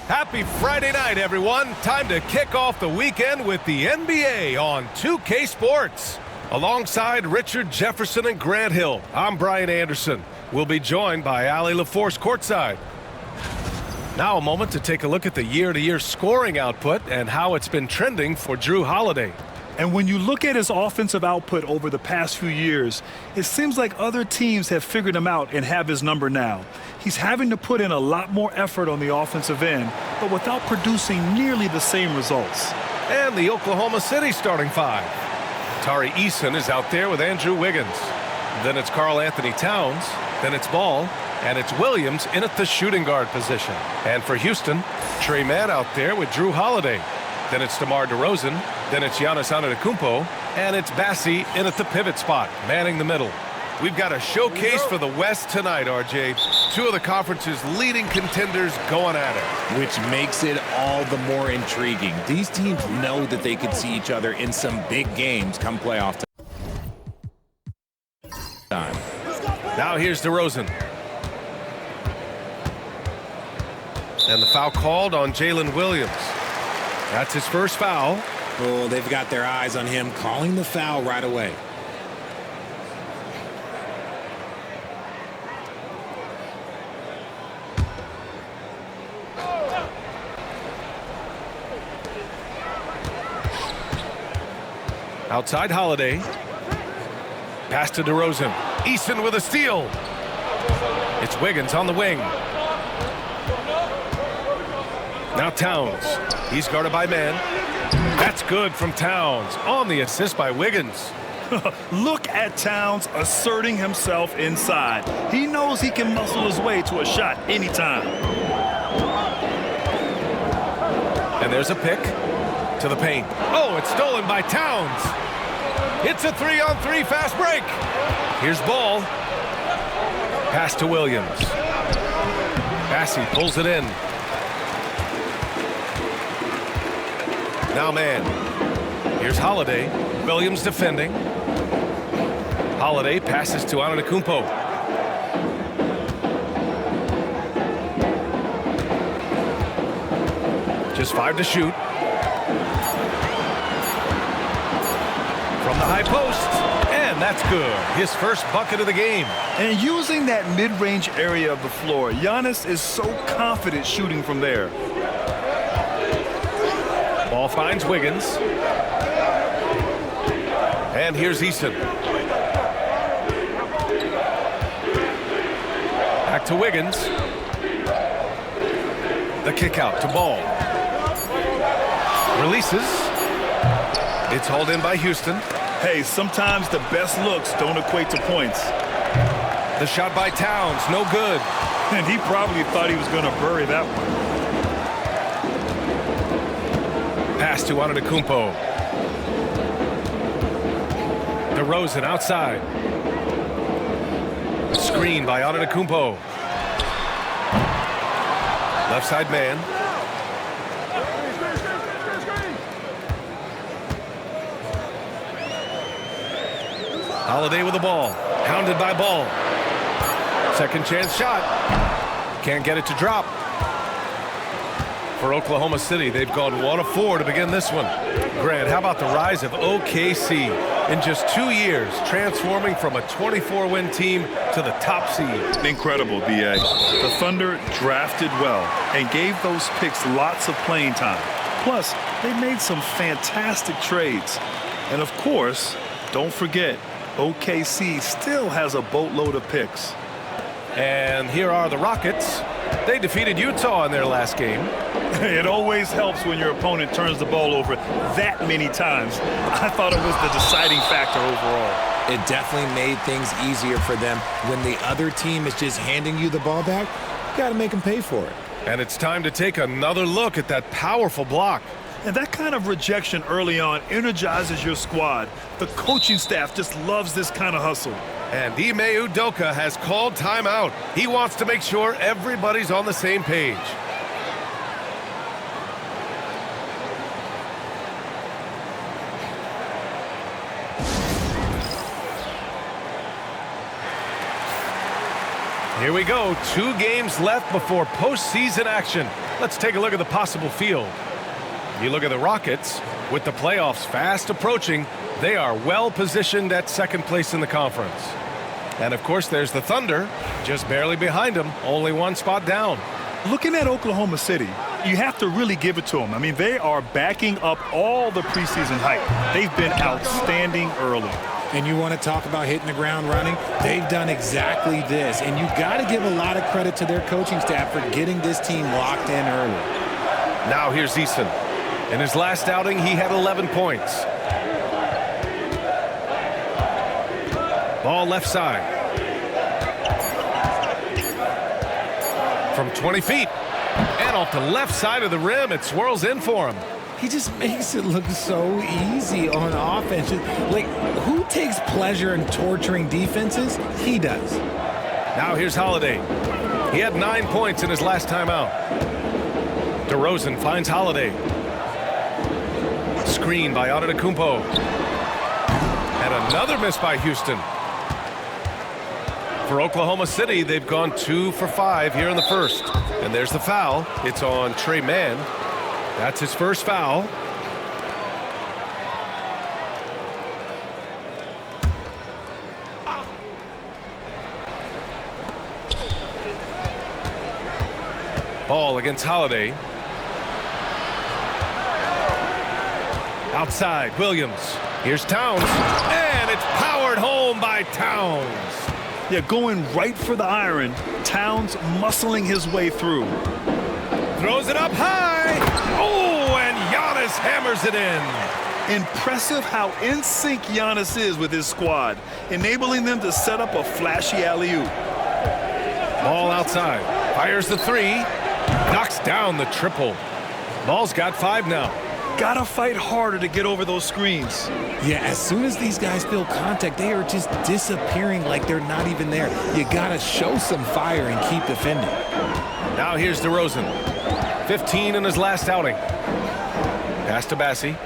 Happy Friday night, everyone. Time to kick off the weekend with the NBA on 2K Sports. Alongside Richard Jefferson and Grant Hill, I'm Brian Anderson. We'll be joined by Allie LaForce courtside. Now a moment to take a look at the year-to-year scoring output and how it's been trending for Jrue Holiday. And when you look at his offensive output over the past few years, it seems like other teams have figured him out and have his number now. He's having to put in a lot more effort on the offensive end, but without producing nearly the same results. And the Oklahoma City starting five. Tari Eason is out there with Andrew Wiggins. Then it's Karl Anthony Towns. Then it's Ball. And it's Williams in at the shooting guard position. And for Houston, Trey Mann out there with Jrue Holiday. Then it's DeMar DeRozan. Then it's Giannis Antetokounmpo. And it's Bassi in at the pivot spot, manning the middle. We've got a showcase for the West tonight, RJ. Two of the conference's leading contenders going at it. Which makes it all the more intriguing. These teams know that they could see each other in some big games come playoff time. Now here's DeRozan. And the foul called on Jalen Williams. That's his first foul. Oh, they've got their eyes on him, calling the foul right away. Outside Holiday. Pass to DeRozan. Eason with a steal. It's Wiggins on the wing. Now Towns. He's guarded by Mann. That's good from Towns. On the assist by Wiggins. Look at Towns asserting himself inside. He knows he can muscle his way to a shot anytime. And there's a pick to the paint. Oh, it's stolen by Towns. It's a 3-on-3 fast break. Here's Ball. Pass to Williams. Bassi pulls it in. Now Mann. Here's Holiday. Williams defending. Holiday passes to Antetokounmpo. Just 5 to shoot. From the high post, and that's good. His first bucket of the game. And using that mid-range area of the floor, Giannis is so confident shooting from there. Ball finds Wiggins. And here's Eason. Back to Wiggins. The kick out to Ball. Releases. It's hauled in by Houston. Hey, sometimes the best looks don't equate to points. The shot by Towns, no good. And he probably thought he was going to bury that one. Pass to Antetokounmpo. DeRozan outside. Screen by Antetokounmpo. Left side man. Holiday with the ball. Hounded by Ball. Second chance shot. Can't get it to drop. For Oklahoma City, they've gone 1 of 4 to begin this one. Grant, how about the rise of OKC in just 2 years, transforming from a 24-win team to the top seed? Incredible, B.A. The Thunder drafted well and gave those picks lots of playing time. Plus, they made some fantastic trades. And of course, don't forget, OKC still has a boatload of picks. And here are the Rockets. They defeated Utah in their last game. It always helps when your opponent turns the ball over that many times. I thought it was the deciding factor overall. It definitely made things easier for them. When the other team is just handing you the ball back, you got to make them pay for it. And it's time to take another look at that powerful block. And that kind of rejection early on energizes your squad. The coaching staff just loves this kind of hustle. And Ime Udoka has called timeout. He wants to make sure everybody's on the same page. Here we go. 2 games left before postseason action. Let's take a look at the possible field. You look at the Rockets. With the playoffs fast approaching, they are well positioned at second place in the conference. And of course, there's the Thunder, just barely behind them, only 1 spot down. Looking at Oklahoma City, you have to really give it to them. I mean, they are backing up all the preseason hype. They've been outstanding early. And you want to talk about hitting the ground running? They've done exactly this. And you got to give a lot of credit to their coaching staff for getting this team locked in early. Now here's Eason. In his last outing, he had 11 points. Ball left side. From 20 feet. And off the left side of the rim, it swirls in for him. He just makes it look so easy on offense. Like, who takes pleasure in torturing defenses? He does. Now here's Holiday. He had 9 points in his last time out. DeRozan finds Holiday. Screen by Antetokounmpo. And another miss by Houston. For Oklahoma City, they've gone 2 for 5 here in the first. And there's the foul. It's on Trey Mann. That's his first foul. Ball against Holiday. Outside, Williams. Here's Towns. And it's powered home by Towns. Yeah, going right for the iron. Towns muscling his way through. Throws it up high. Oh, and Giannis hammers it in. Impressive how in sync Giannis is with his squad, enabling them to set up a flashy alley-oop. Ball outside. Fires the 3. Knocks down the triple. Ball's got 5 now. Gotta fight harder to get over those screens. Yeah, as soon as these guys feel contact, they are just disappearing like they're not even there. You gotta show some fire and keep defending. Now here's DeRozan. 15 in his last outing. Pass to Bassi.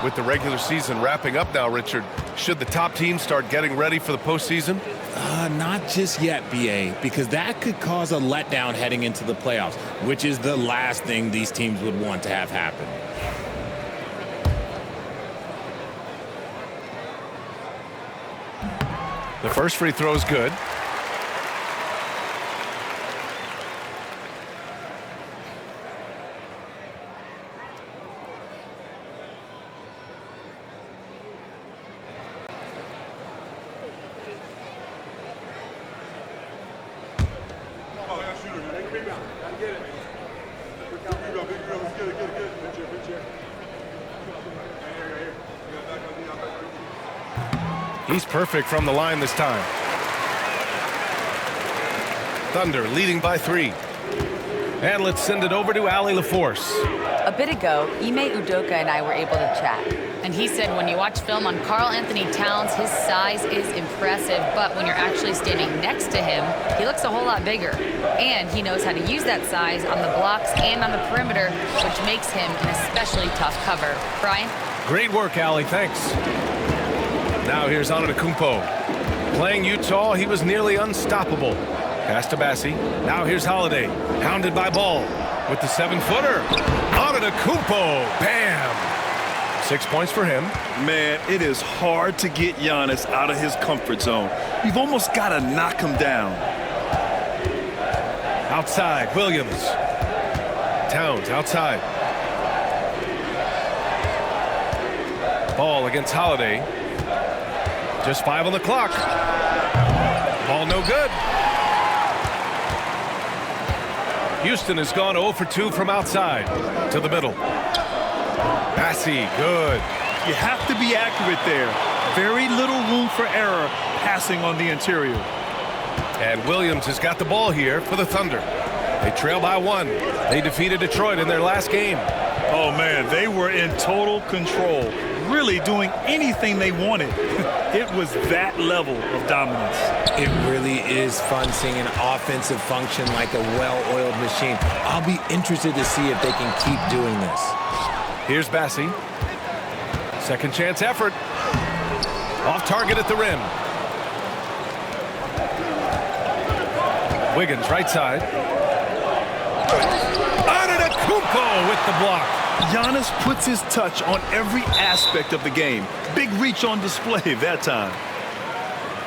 With the regular season wrapping up now, Richard, should the top teams start getting ready for the postseason? Not just yet, BA, because that could cause a letdown heading into the playoffs, which is the last thing these teams would want to have happen. The first free throw is good. He's perfect from the line this time. Thunder leading by 3. And let's send it over to Allie LaForce. A bit ago, Ime Udoka and I were able to chat. And he said when you watch film on Karl Anthony Towns, his size is impressive, but when you're actually standing next to him, he looks a whole lot bigger. And he knows how to use that size on the blocks and on the perimeter, which makes him an especially tough cover. Brian? Great work, Allie. Thanks. Now here's Antetokounmpo. Playing Utah, he was nearly unstoppable. Pass to Bassi. Now here's Holiday. Hounded by Ball. With the 7-footer. Antetokounmpo. Bam! 6 points for him. Man, it is hard to get Giannis out of his comfort zone. You've almost got to knock him down. Outside, Williams. Towns outside. Ball against Holiday. Just 5 on the clock. Ball no good. Houston has gone 0 for 2 from outside to the middle. Bassi, good. You have to be accurate there. Very little room for error passing on the interior. And Williams has got the ball here for the Thunder. They trail by 1. They defeated Detroit in their last game. Oh, man, they were in total control, really doing anything they wanted. It was that level of dominance. It really is fun seeing an offensive function like a well-oiled machine. I'll be interested to see if they can keep doing this. Here's Bassi. Second chance effort. Off target at the rim. Wiggins right side. Antetokounmpo with the block. Giannis puts his touch on every aspect of the game. Big reach on display that time.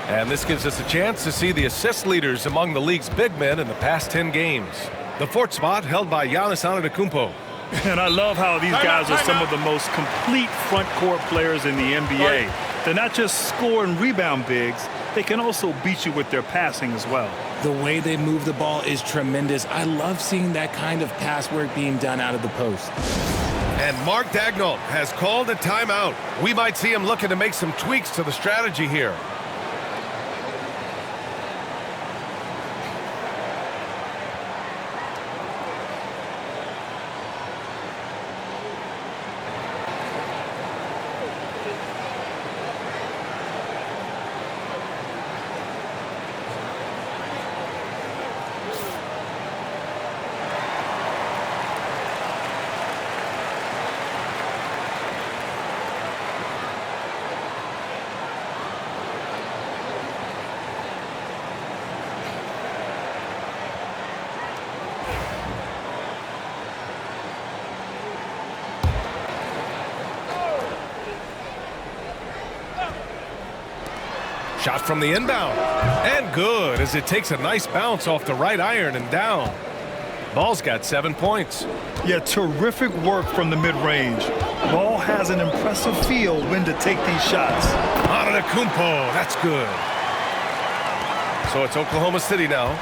And this gives us a chance to see the assist leaders among the league's big men in the past 10 games. The fourth spot held by Giannis Antetokounmpo. And I love how these guys are some of the most complete front court players in the NBA. They're not just score and rebound bigs, they can also beat you with their passing as well. The way they move the ball is tremendous. I love seeing that kind of pass work being done out of the post. And Mark Daigneault has called a timeout. We might see him looking to make some tweaks to the strategy here. Shot from the inbound. And good, as it takes a nice bounce off the right iron and down. Ball's got 7 points. Yeah, terrific work from the mid-range. Ball has an impressive feel when to take these shots. Antetokounmpo, that's good. So it's Oklahoma City now.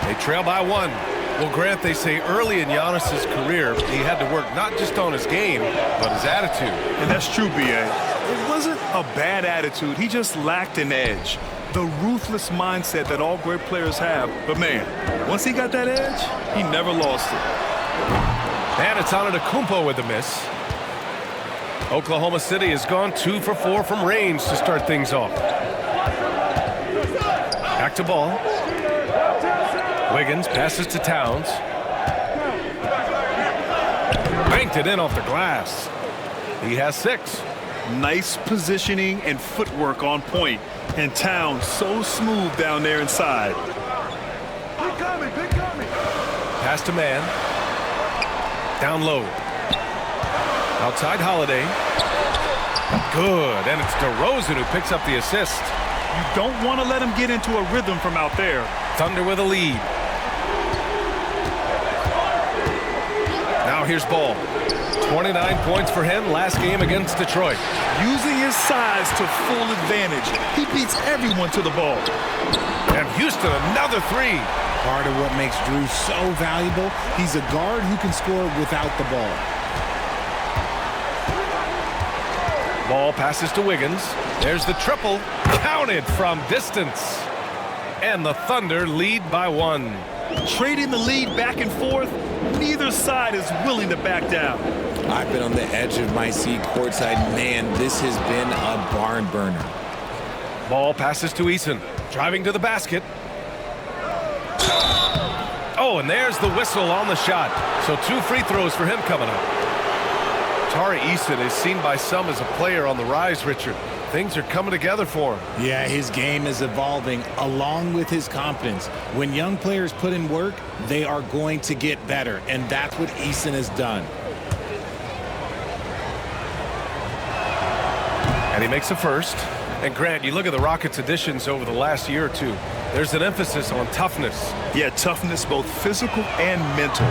They trail by 1. Well, Grant, they say early in Giannis's career, he had to work not just on his game, but his attitude. And that's true, B.A. It wasn't a bad attitude. He just lacked an edge. The ruthless mindset that all great players have. But, man, once he got that edge, he never lost it. And it's Antetokounmpo with the miss. Oklahoma City has gone 2 for 4 from range to start things off. Back to ball. Wiggins passes to Towns. Banked it in off the glass. He has 6. Nice positioning and footwork on point. And Towns so smooth down there inside. Pass to man. Down low. Outside Holiday. Good. And it's DeRozan who picks up the assist. You don't want to let him get into a rhythm from out there. Thunder with a lead. Now here's Ball. 29 points for him last game against Detroit. Using his size to full advantage. He beats everyone to the ball. And Houston, another 3. Part of what makes Drew so valuable, he's a guard who can score without the ball. Ball passes to Wiggins. There's the triple. Counted from distance. And the Thunder lead by 1. Trading the lead back and forth, neither side is willing to back down. I've been on the edge of my seat courtside. Man, this has been a barn burner. Ball passes to Eason. Driving to the basket. Oh, and there's the whistle on the shot. So 2 free throws for him coming up. Tari Eason is seen by some as a player on the rise, Richard. Things are coming together for him. Yeah, his game is evolving along with his confidence. When young players put in work, they are going to get better, and that's what Eason has done. And he makes the first. And Grant, you look at the Rockets' additions over the last year or two. There's an emphasis on toughness. Yeah, toughness, both physical and mental.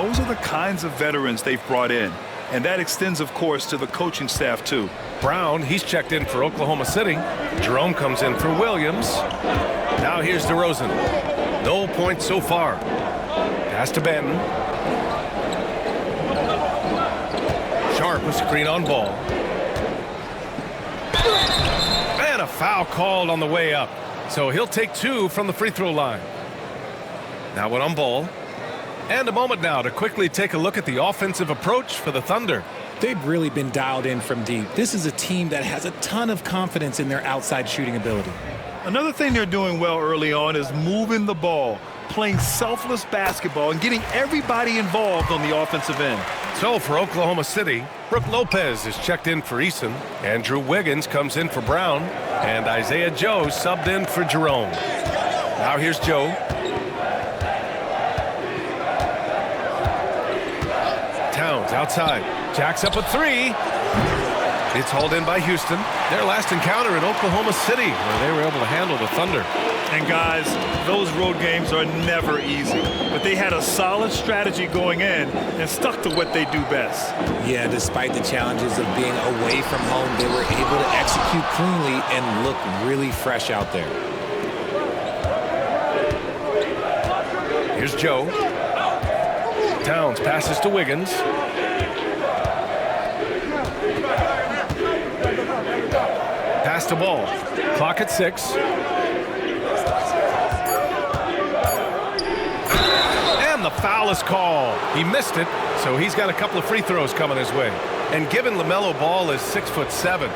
Those are the kinds of veterans they've brought in. And that extends, of course, to the coaching staff, too. Brown, he's checked in for Oklahoma City. Jerome comes in for Williams. Now here's DeRozan. No points so far. Pass to Banton. Sharp with screen on Ball. And a foul called on the way up. So he'll take 2 from the free throw line. Now one on Ball. And a moment now to quickly take a look at the offensive approach for the Thunder. They've really been dialed in from deep. This is a team that has a ton of confidence in their outside shooting ability. Another thing they're doing well early on is moving the ball, playing selfless basketball, and getting everybody involved on the offensive end. So for Oklahoma City, Brook Lopez is checked in for Eason. Andrew Wiggins comes in for Brown. And Isaiah Joe subbed in for Jerome. Now here's Joe. Towns outside. Jacks up a three. It's hauled in by Houston. Their last encounter in Oklahoma City, where they were able to handle the Thunder. And guys, those road games are never easy, but they had a solid strategy going in and stuck to what they do best. Yeah, despite the challenges of being away from home, they were able to execute cleanly and look really fresh out there. Here's Joe. Towns passes to Wiggins. Pass to Ball. Clock at 6. And the foul is called. He missed it, so he's got a couple of free throws coming his way. And given LaMelo Ball is 6'7",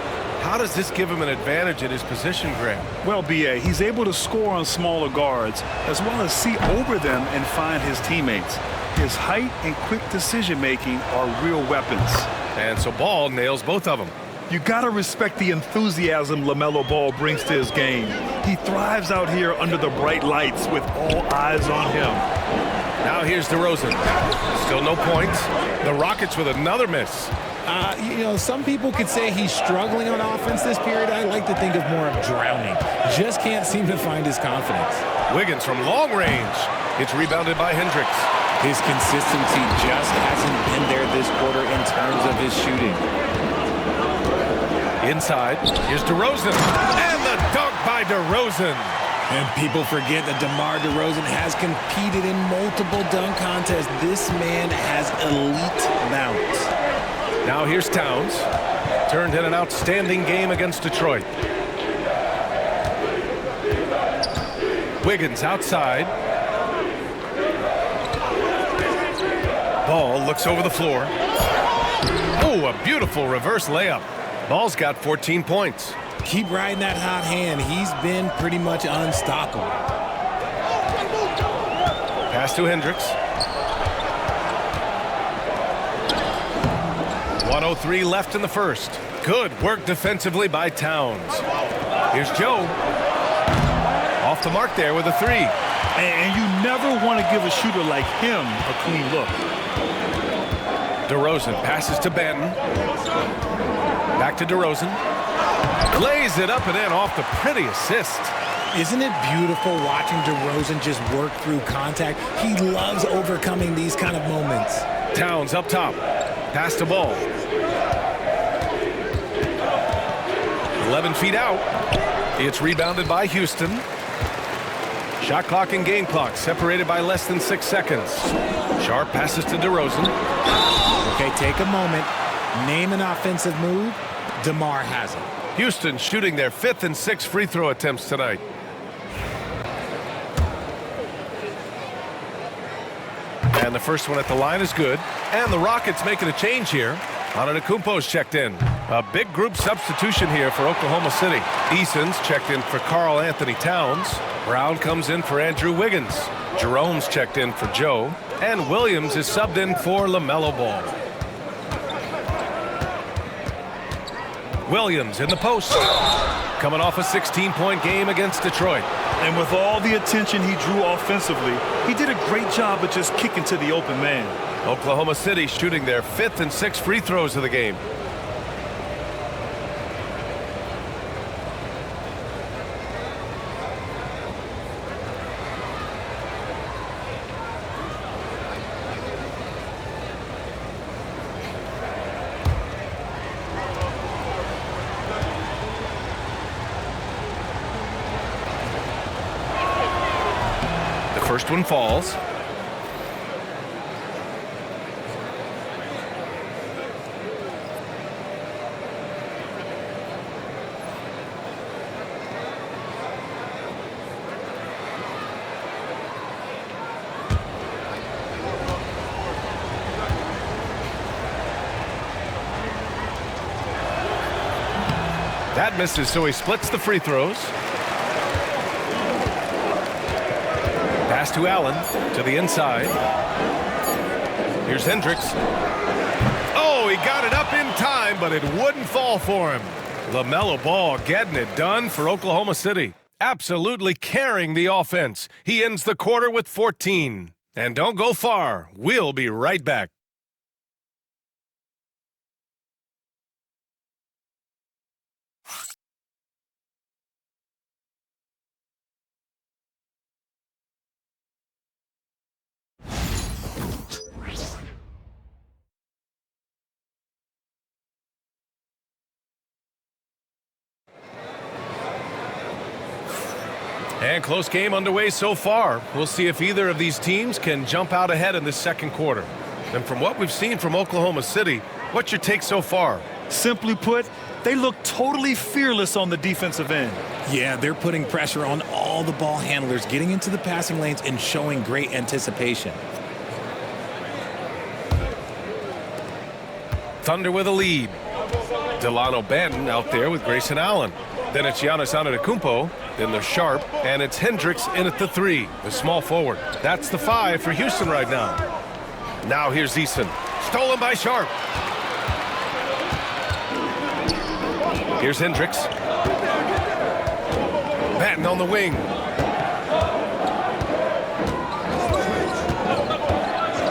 how does this give him an advantage in his position, Graham? Well, B.A., he's able to score on smaller guards as well as see over them and find his teammates. His height and quick decision-making are real weapons. And so Ball nails both of them. You got to respect the enthusiasm LaMelo Ball brings to his game. He thrives out here under the bright lights with all eyes on him. Now here's DeRozan. Still no points. The Rockets with another miss. You know, some people could say he's struggling on offense this period. I like to think of more of drowning. Just can't seem to find his confidence. Wiggins from long range. It's rebounded by Hendricks. His consistency just hasn't been there this quarter in terms of his shooting. Inside, here's DeRozan. And the dunk by DeRozan. And people forget that DeMar DeRozan has competed in multiple dunk contests. This man has elite bounce. Now here's Towns. Turned in an outstanding game against Detroit. Wiggins outside. Ball looks over the floor. Oh, a beautiful reverse layup. Ball's got 14 points. Keep riding that hot hand. He's been pretty much unstoppable. Pass to Hendricks. 1:03 left in the first. Good work defensively by Towns. Here's Joe. Off the mark there with a three. And you never want to give a shooter like him a clean look. DeRozan passes to Banton. Back to DeRozan. Lays it up and in off the pretty assist. Isn't it beautiful watching DeRozan just work through contact? He loves overcoming these kind of moments. Towns up top. Pass to Ball. 11 feet out. It's rebounded by Houston. Shot clock and game clock separated by less than 6 seconds. Sharp passes to DeRozan. Okay, take a moment. Name an offensive move. DeMar has it. Houston shooting their 5th and 6th free throw attempts tonight. And the first one at the line is good. And the Rockets making a change here. Antetokounmpo's checked in. A big group substitution here for Oklahoma City. Eason's checked in for Karl Anthony Towns. Brown comes in for Andrew Wiggins. Jerome's checked in for Joe. And Williams is subbed in for LaMelo Ball. Williams in the post. Coming off a 16-point game against Detroit. And with all the attention he drew offensively, he did a great job of just kicking to the open man. Oklahoma City shooting their 5th and 6th free throws of the game. First one falls. That misses, so he splits the free throws. Pass to Allen, to the inside. Here's Hendricks. Oh, he got it up in time, but it wouldn't fall for him. LaMelo Ball getting it done for Oklahoma City. Absolutely carrying the offense. He ends the quarter with 14. And don't go far. We'll be right back. And close game underway so far. We'll see if either of these teams can jump out ahead in this second quarter. And from what we've seen from Oklahoma City, what's your take so far? Simply put, they look totally fearless on the defensive end. Yeah, they're putting pressure on all the ball handlers, getting into the passing lanes and showing great anticipation. Thunder with a lead. Delano Banton out there with Grayson Allen. Then it's Giannis Antetokounmpo. Then they're Sharp, and it's Hendricks in at the 3, the small forward. That's the 5 for Houston right now. Now here's Eason. Stolen by Sharp. Here's Hendricks. Banton on the wing.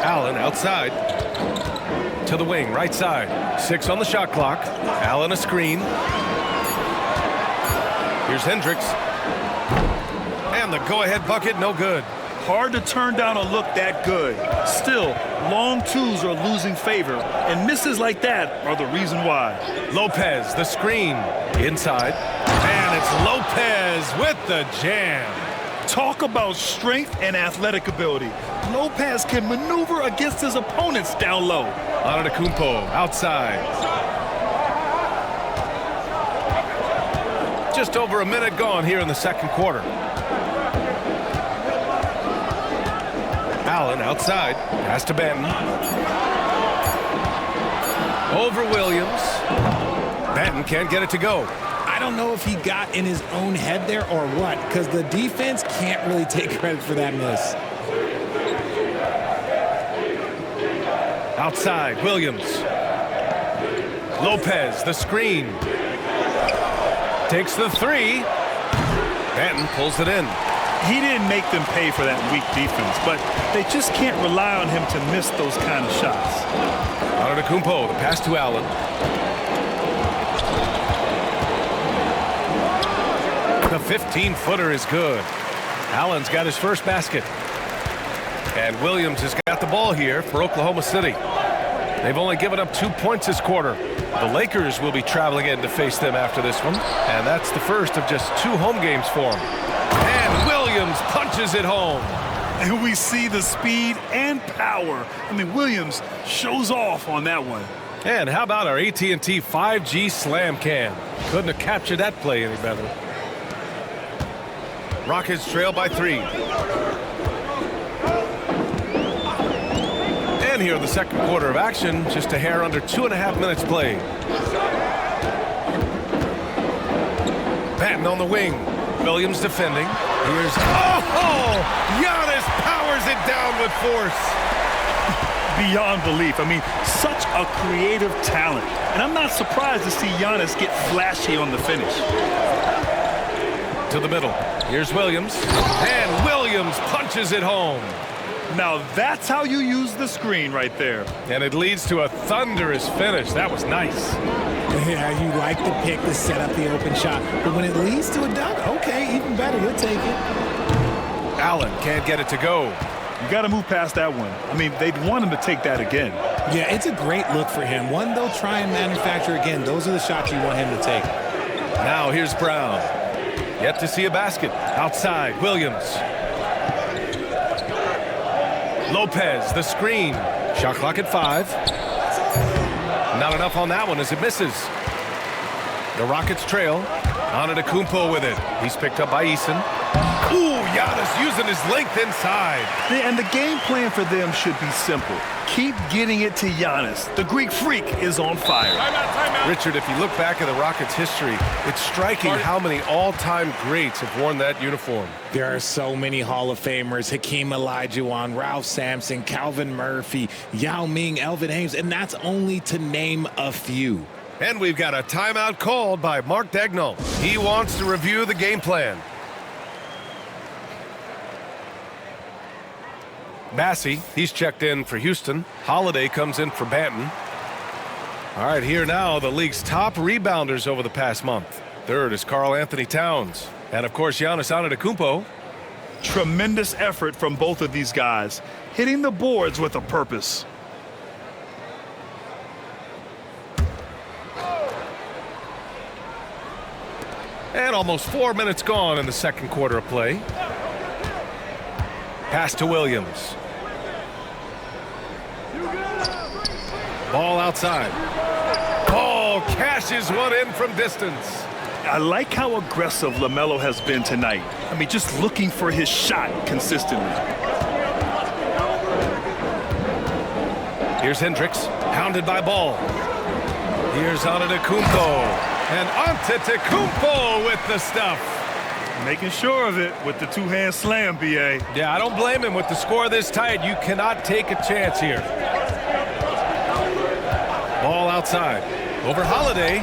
Allen outside. To the wing, right side. 6 on the shot clock. Allen a screen. Here's Hendricks. And the go-ahead bucket, no good. Hard to turn down a look that good. Still, long twos are losing favor, and misses like that are the reason why. Lopez, the screen. Inside. And it's Lopez with the jam. Talk about strength and athletic ability. Lopez can maneuver against his opponents down low. Antetokounmpo outside. Just over a minute gone here in the second quarter. Allen outside. Pass to Banton. Over Williams. Banton can't get it to go. I don't know if he got in his own head there or what, because the defense can't really take credit for that miss. Outside, Williams. Lopez, the screen. Takes the 3. Banton pulls it in. He didn't make them pay for that weak defense, but they just can't rely on him to miss those kind of shots. Antetokounmpo, the pass to Allen. The 15-footer is good. Allen's got his first basket. And Williams has got the ball here for Oklahoma City. They've only given up 2 points this quarter. The Lakers will be traveling in to face them after this one. And that's the first of just 2 home games for them. And Williams punches it home. And we see the speed and power. I mean, Williams shows off on that one. And how about our AT&T 5G slam cam? Couldn't have captured that play any better. Rockets trail by 3. And here in the second quarter of action, just a hair under 2.5 minutes played. Banton on the wing. Williams defending. Here's, Giannis powers it down with force. Beyond belief. I mean, such a creative talent. And I'm not surprised to see Giannis get flashy on the finish. To the middle. Here's Williams. And Williams punches it home. Now that's how you use the screen right there. And it leads to a thunderous finish. That was nice. Yeah, you like the pick to set up the open shot. But when it leads to a dunk, okay, even better. You'll take it. Allen can't get it to go. You got to move past that one. I mean, they'd want him to take that again. Yeah, it's a great look for him. One they'll try and manufacture again. Those are the shots you want him to take. Now here's Brown. Yet to see a basket. Outside, Williams. Lopez, the screen. Shot clock at 5. Not enough on that one as it misses. The Rockets trail. Antetokounmpo with it. He's picked up by Eason. Ooh, Giannis using his length inside. And the game plan for them should be simple. Keep getting it to Giannis. The Greek freak is on fire. Timeout. Richard, if you look back at the Rockets' history, it's striking how many all-time greats have worn that uniform. There are so many Hall of Famers. Hakeem Olajuwon, Ralph Sampson, Calvin Murphy, Yao Ming, Elvin Hayes, and that's only to name a few. And we've got a timeout called by Mark Daigneault. He wants to review the game plan. Massey, he's checked in for Houston. Holiday comes in for Banton. All right, here now, the league's top rebounders over the past month. Third is Karl Anthony Towns. And, of course, Giannis Antetokounmpo. Tremendous effort from both of these guys, hitting the boards with a purpose. And almost 4 minutes gone in the second quarter of play. Pass to Williams. Ball outside. Ball cashes one in from distance. I like how aggressive LaMelo has been tonight. I mean, just looking for his shot consistently. Here's Hendricks, pounded by Ball. Here's Antetokounmpo. And Antetokounmpo with the stuff. Making sure of it with the two-hand slam, B.A. Yeah, I don't blame him. With the score this tight, you cannot take a chance here. Ball outside. Over Holiday.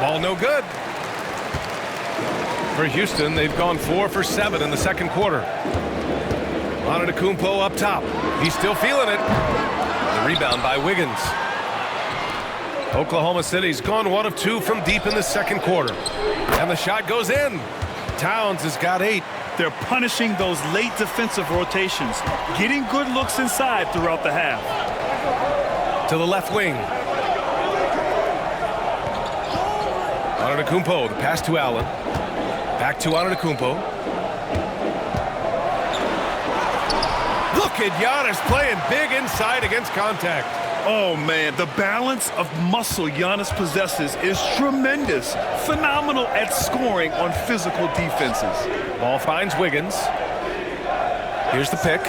Ball no good. For Houston, they've gone 4 for 7 in the second quarter. Antetokounmpo up top. He's still feeling it. The rebound by Wiggins. Oklahoma City's gone 1 of 2 from deep in the second quarter. And the shot goes in. Towns has got 8. They're punishing those late defensive rotations, getting good looks inside throughout the half. To the left wing. Antetokounmpo, the pass to Allen. Back to Antetokounmpo. Look at Giannis playing big inside against contact. Oh, man, the balance of muscle Giannis possesses is tremendous. Phenomenal at scoring on physical defenses. Ball finds Wiggins. Here's the pick.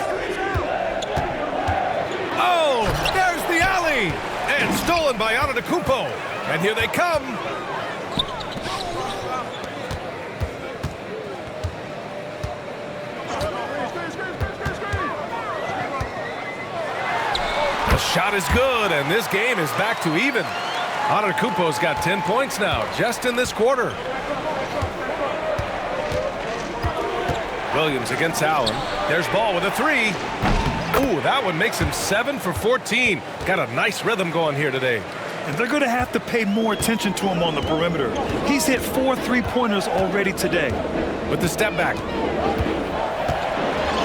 Oh, there's the alley. And stolen by Antetokounmpo. And here they come. The shot is good, and this game is back to even. Antetokounmpo's got 10 points now, just in this quarter. Williams against Allen. There's Ball with a 3. Ooh, that one makes him 7 for 14. Got a nice rhythm going here today. And they're going to have to pay more attention to him on the perimeter. He's hit 4 3-pointers already today. With the step back.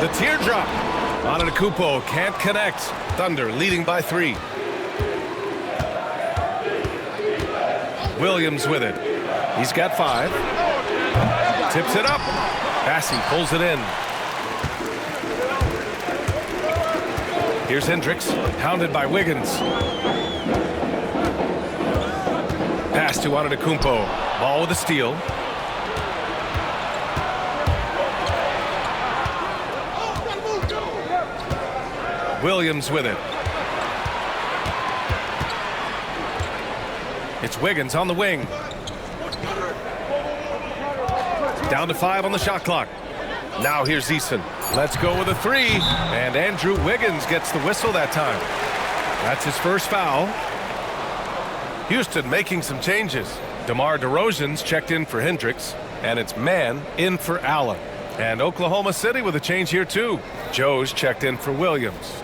The teardrop. Antetokounmpo can't connect. Thunder leading by 3. Williams with it. He's got 5. Tips it up. Bassey pulls it in. Here's Hendricks, pounded by Wiggins. Pass to Antetokounmpo. Ball with a steal. Williams with it. It's Wiggins on the wing. Down to 5 on the shot clock. Now here's Eason. Let's go with a 3. And Andrew Wiggins gets the whistle that time. That's his first foul. Houston making some changes. DeMar DeRozan's checked in for Hendricks. And it's Mann in for Allen. And Oklahoma City with a change here too. Joe's checked in for Williams.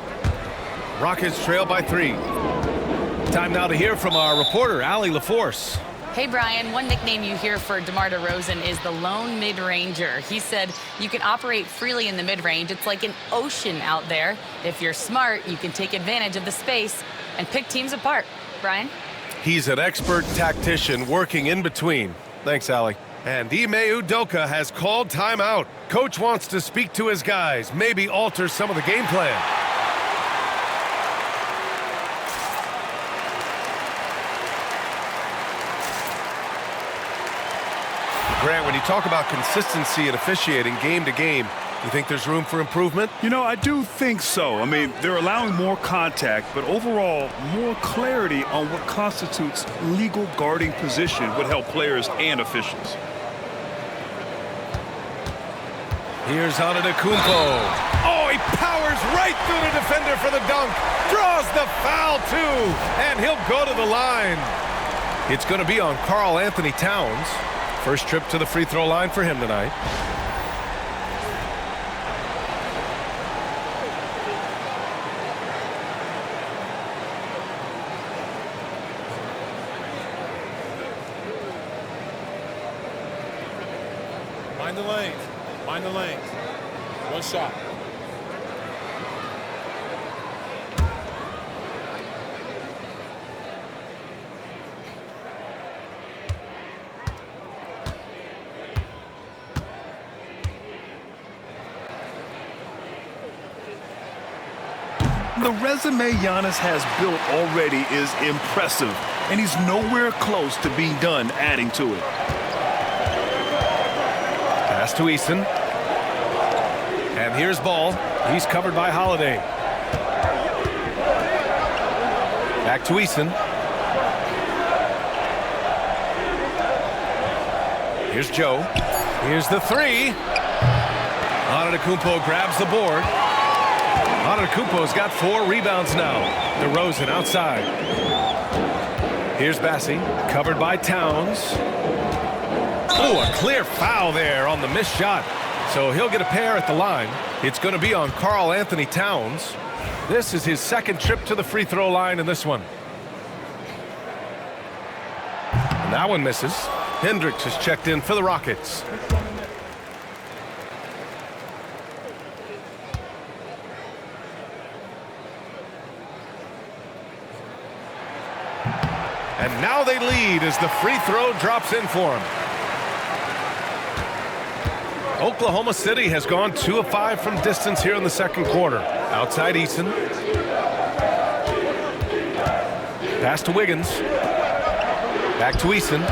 Rockets trail by 3. Time now to hear from our reporter, Allie LaForce. Hey, Brian, one nickname you hear for DeMar DeRozan is the lone mid-ranger. He said you can operate freely in the mid-range. It's like an ocean out there. If you're smart, you can take advantage of the space and pick teams apart. Brian? He's an expert tactician working in between. Thanks, Allie. And Ime Udoka has called timeout. Coach wants to speak to his guys, maybe alter some of the game plan. Grant, when you talk about consistency and officiating game to game, you think there's room for improvement? You know, I do think so. I mean, they're allowing more contact, but overall, more clarity on what constitutes legal guarding position would help players and officials. Here's Antetokounmpo. Oh, he powers right through the defender for the dunk. Draws the foul, too. And he'll go to the line. It's going to be on Karl Anthony Towns. First trip to the free throw line for him tonight. Mind the lanes. Mind the lanes. One shot. The resume Giannis has built already is impressive, and he's nowhere close to being done adding to it. Pass to Eason. And here's Ball. He's covered by Holiday. Back to Eason. Here's Joe. Here's the three. Antetokounmpo grabs the board. Antetokounmpo's got 4 rebounds now. DeRozan outside. Here's Bassi, covered by Towns. Oh, a clear foul there on the missed shot. So he'll get a pair at the line. It's going to be on Karl Anthony Towns. This is his second trip to the free throw line in this one. And that one misses. Hendricks is checked in for the Rockets. And now they lead as the free throw drops in for him. Oklahoma City has gone 2 of 5 from distance here in the second quarter. Outside Eason. Pass to Wiggins. Back to Eason.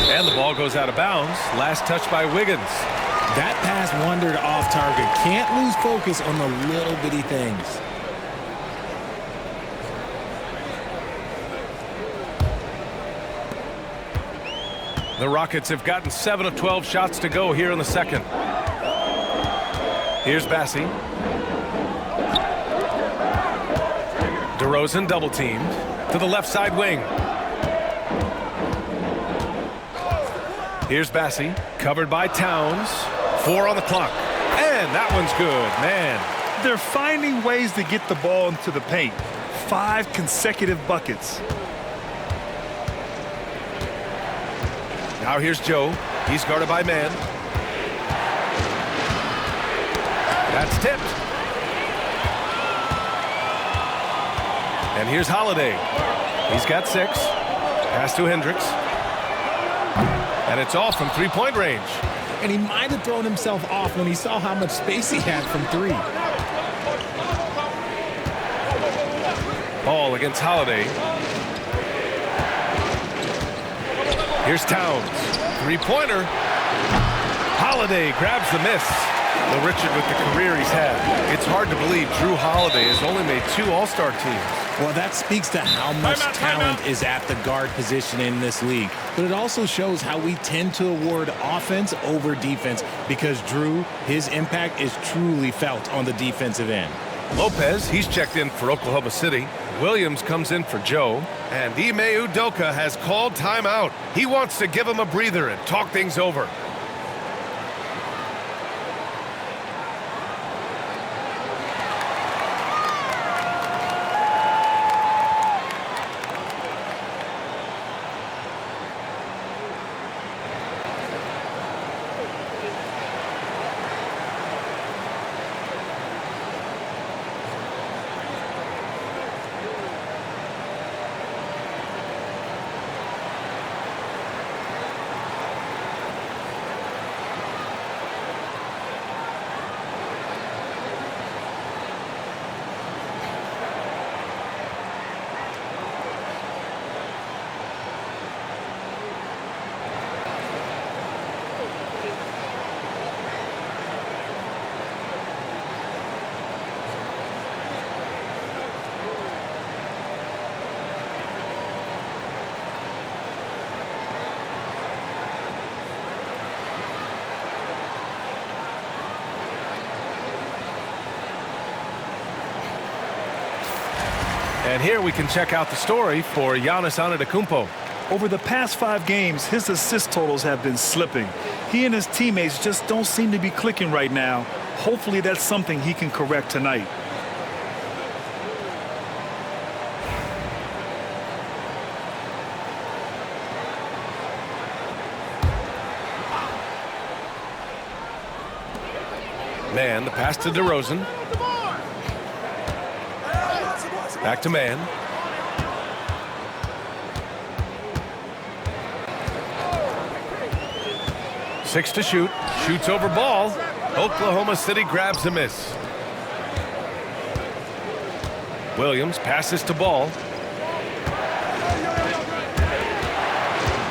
And the ball goes out of bounds. Last touch by Wiggins. That pass wandered off target. Can't lose focus on the little bitty things. The Rockets have gotten 7 of 12 shots to go here in the second. Here's Bassi. DeRozan double teamed to the left side wing. Here's Bassi, covered by Towns. 4 on the clock. And that one's good, man. They're finding ways to get the ball into the paint. 5 consecutive buckets. Now here's Joe. He's guarded by man. That's tipped. And here's Holiday. He's got 6. Pass to Hendricks. And it's off from three-point range. And he might have thrown himself off when he saw how much space he had from 3. Ball against Holiday. Here's Towns. Three-pointer. Holiday grabs the miss. Well, Richard, with the career he's had, it's hard to believe Drew Holiday has only made 2 All-Star teams. Well, that speaks to how much talent is at the guard position in this league. But it also shows how we tend to award offense over defense because Drew, his impact is truly felt on the defensive end. Lopez, he's checked in for Oklahoma City. Williams comes in for Joe. And Ime Udoka has called timeout. He wants to give him a breather and talk things over. And here we can check out the story for Giannis Antetokounmpo. Over the past 5 games, his assist totals have been slipping. He and his teammates just don't seem to be clicking right now. Hopefully that's something he can correct tonight. Man, the pass to DeRozan. Back to Man. Six to shoot. Shoots over Ball. Oklahoma City grabs a miss. Williams passes to Ball.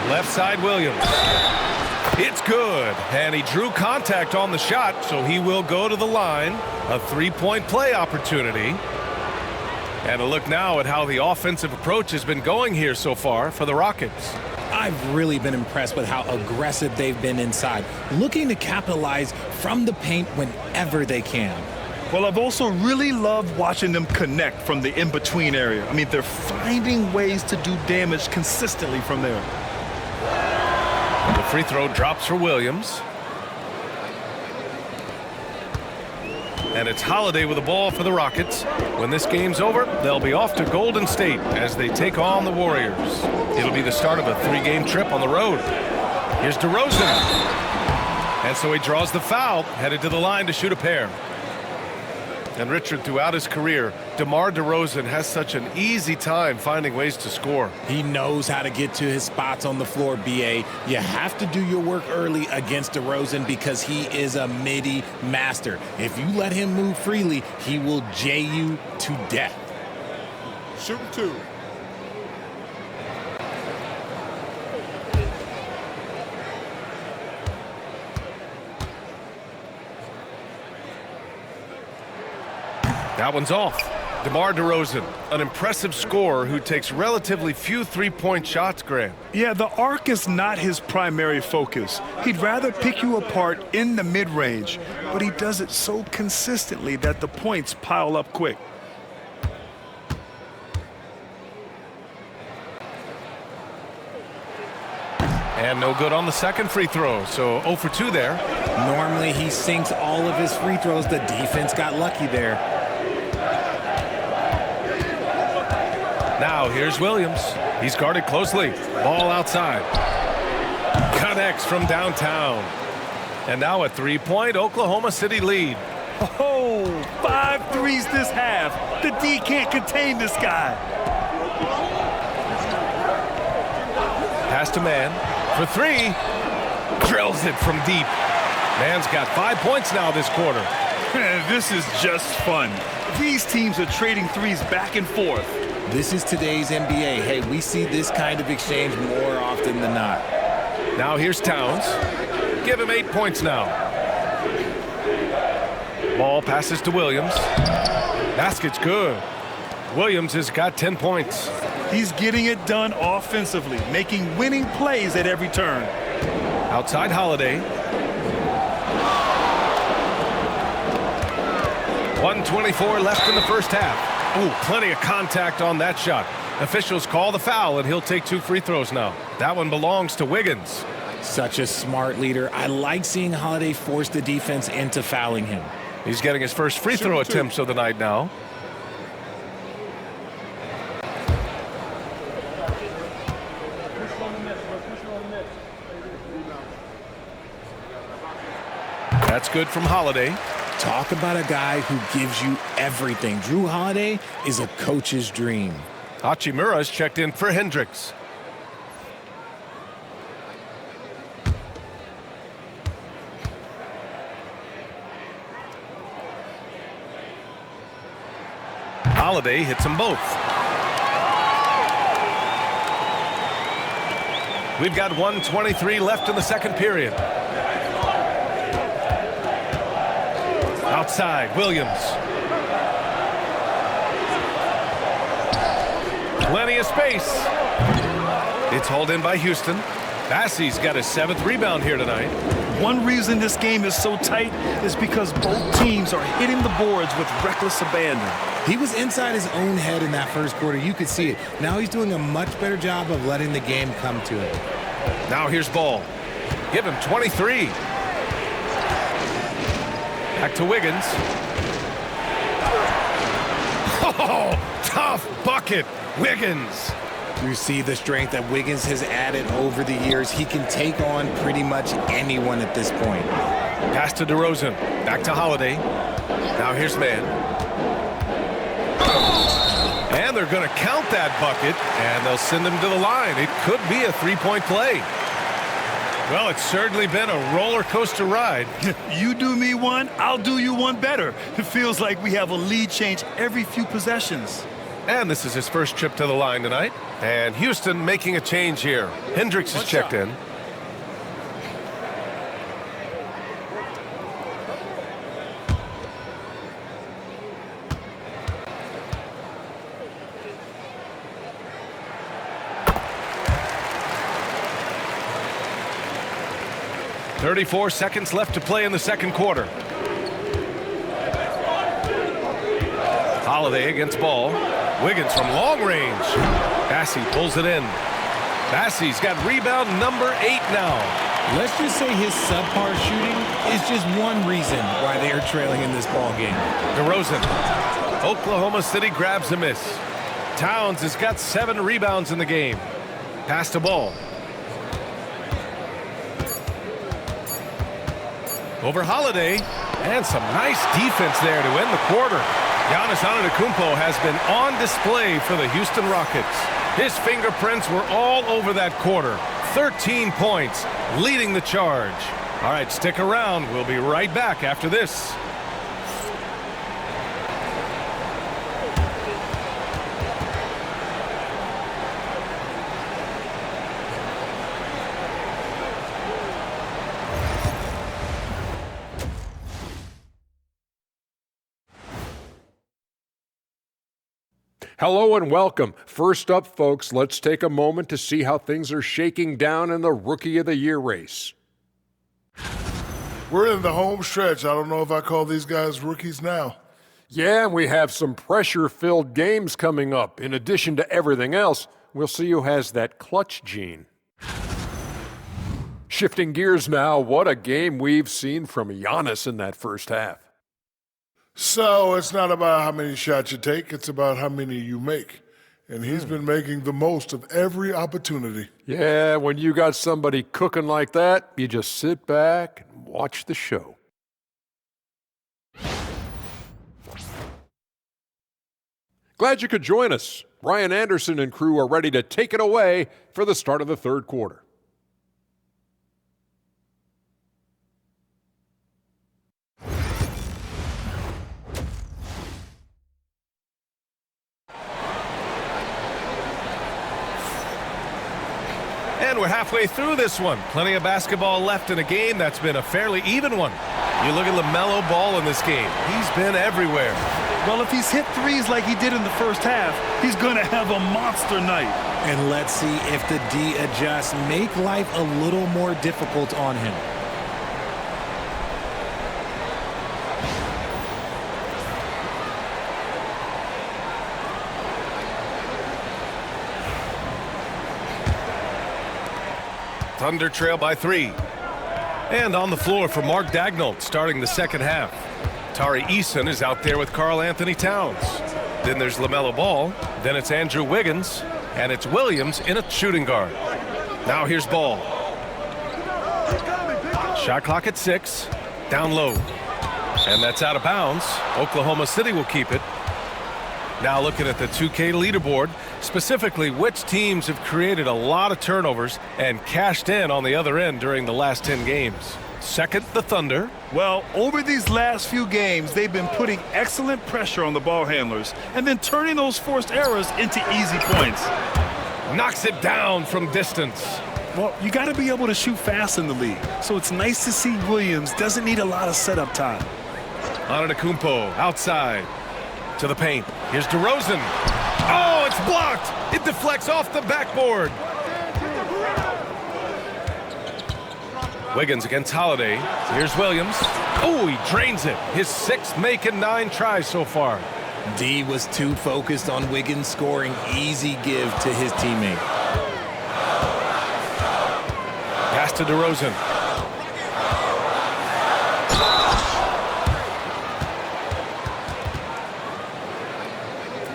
Left side Williams. It's good. And he drew contact on the shot, so he will go to the line. A three-point play opportunity. And a look now at how the offensive approach has been going here so far for the Rockets. I've really been impressed with how aggressive they've been inside, looking to capitalize from the paint whenever they can. Well, I've also really loved watching them connect from the in-between area. I mean, they're finding ways to do damage consistently from there. The free throw drops for Williams. And it's Holiday with the ball for the Rockets. When this game's over, they'll be off to Golden State as they take on the Warriors. It'll be the start of a three-game trip on the road. Here's DeRozan. And so he draws the foul, headed to the line to shoot a pair. And Richard, throughout his career, DeMar DeRozan has such an easy time finding ways to score. He knows how to get to his spots on the floor, BA. You have to do your work early against DeRozan because he is a midi master. If you let him move freely, he will J you to death. Shooting two. That one's off. DeMar DeRozan, an impressive scorer who takes relatively few three-point shots, Graham. Yeah, the arc is not his primary focus. He'd rather pick you apart in the mid-range, but he does it so consistently that the points pile up quick. And no good on the second free throw, so 0 for 2 there. Normally, he sinks all of his free throws. The defense got lucky there. Now here's Williams. He's guarded closely. Ball outside. Connects from downtown. And now a three-point Oklahoma City lead. Oh, 5 threes this half. The D can't contain this guy. Pass to Man for three. Drills it from deep. Man's got 5 points now this quarter. This is just fun. These teams are trading threes back and forth. This is today's NBA. Hey, we see this kind of exchange more often than not. Now here's Towns. Give him 8 points now. Ball passes to Williams. Basket's good. Williams has got 10 points. He's getting it done offensively, making winning plays at every turn. Outside Holiday. 1:24 left in the first half. Ooh, plenty of contact on that shot. Officials call the foul, and he'll take 2 free throws now. That one belongs to Wiggins. Such a smart leader. I like seeing Holiday force the defense into fouling him. He's getting his first free throw attempts of the night now. That's good from Holiday. Talk about a guy who gives you everything. Drew Holiday is a coach's dream. Hachimura's checked in for Hendricks. Holiday hits them both. We've got 1:23 left in the second period. Outside, Williams. Plenty of space. It's hauled in by Houston. Bassey's got his 7th rebound here tonight. One reason this game is so tight is because both teams are hitting the boards with reckless abandon. He was inside his own head in that first quarter. You could see it. Now he's doing a much better job of letting the game come to him. Now here's Ball. Give him 23. Back to Wiggins. Oh, tough bucket. Wiggins. You see the strength that Wiggins has added over the years. He can take on pretty much anyone at this point. Pass to DeRozan. Back to Holiday. Now here's Mann. And they're going to count that bucket, and they'll send him to the line. It could be a three-point play. Well, it's certainly been a roller coaster ride. You do me one, I'll do you one better. It feels like we have a lead change every few possessions. And this is his first trip to the line tonight. And Houston making a change here. Hendricks is checked in. .34 seconds left to play in the second quarter. Holiday against Ball. Wiggins from long range. Bassey pulls it in. Bassey's got rebound number 8 now. Let's just say his subpar shooting is just one reason why they are trailing in this ball game. DeRozan. Oklahoma City grabs a miss. Towns has got 7 rebounds in the game. Pass to Ball. Over Holiday, and some nice defense there to end the quarter. Giannis Antetokounmpo has been on display for the Houston Rockets. His fingerprints were all over that quarter. 13 points, leading the charge. All right, stick around. We'll be right back after this. Hello and welcome. First up, folks, let's take a moment to see how things are shaking down in the Rookie of the Year race. We're in the home stretch. I don't know if I call these guys rookies now. Yeah, and we have some pressure-filled games coming up. In addition to everything else, we'll see who has that clutch gene. Shifting gears now, what a game we've seen from Giannis in that first half. So it's not about how many shots you take, it's about how many you make. And he's been making the most of every opportunity. Yeah, when you got somebody cooking like that, you just sit back and watch the show. Glad you could join us. Ryan Anderson and crew are ready to take it away for the start of the third quarter. And we're halfway through this one. Plenty of basketball left in a game that's been a fairly even one. You look at LaMelo Ball in this game. He's been everywhere. Well, if he's hit threes like he did in the first half, he's going to have a monster night. And let's see if the D adjusts, make life a little more difficult on him. Thunder trail by 3. And on the floor for Mark Daigneault starting the second half. Tari Eason is out there with Karl Anthony Towns. Then there's LaMelo Ball. Then it's Andrew Wiggins. And it's Williams in a shooting guard. Now here's Ball. Shot clock at 6. Down low. And that's out of bounds. Oklahoma City will keep it. Now looking at the 2K leaderboard, specifically which teams have created a lot of turnovers and cashed in on the other end during the last 10 games. Second, the Thunder. Well, over these last few games, they've been putting excellent pressure on the ball handlers and then turning those forced errors into easy points. Knocks it down from distance. Well, you got to be able to shoot fast in the league, so it's nice to see Williams doesn't need a lot of setup time. Antetokounmpo outside. To the paint. Here's DeRozan. Oh, it's blocked. It deflects off the backboard. Wiggins against Holiday. Here's Williams. Oh, he drains it. His 6th make and 9 tries so far. D was too focused on Wiggins scoring. Easy give to his teammate. Pass to DeRozan.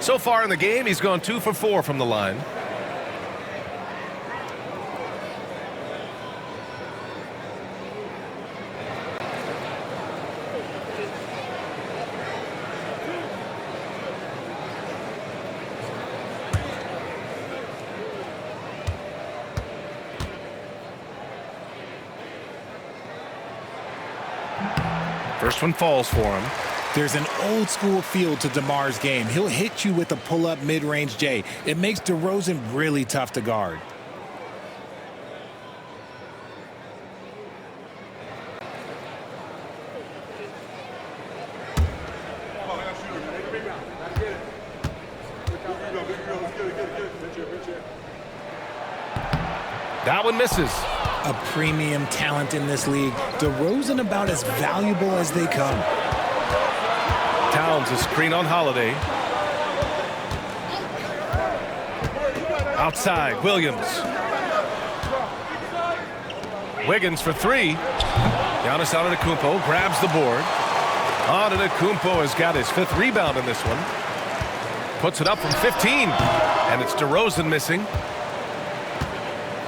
So far in the game, he's gone 2 for 4 from the line. First one falls for him. There's an old school feel to DeMar's game. He'll hit you with a pull-up mid-range J. It makes DeRozan really tough to guard. That one misses. A premium talent in this league. DeRozan about as valuable as they come. Towns a screen on Holiday. Outside, Williams. Wiggins for three. Giannis Antetokounmpo grabs the board. Antetokounmpo has got his 5th rebound in this one. Puts it up from 15. And it's DeRozan missing.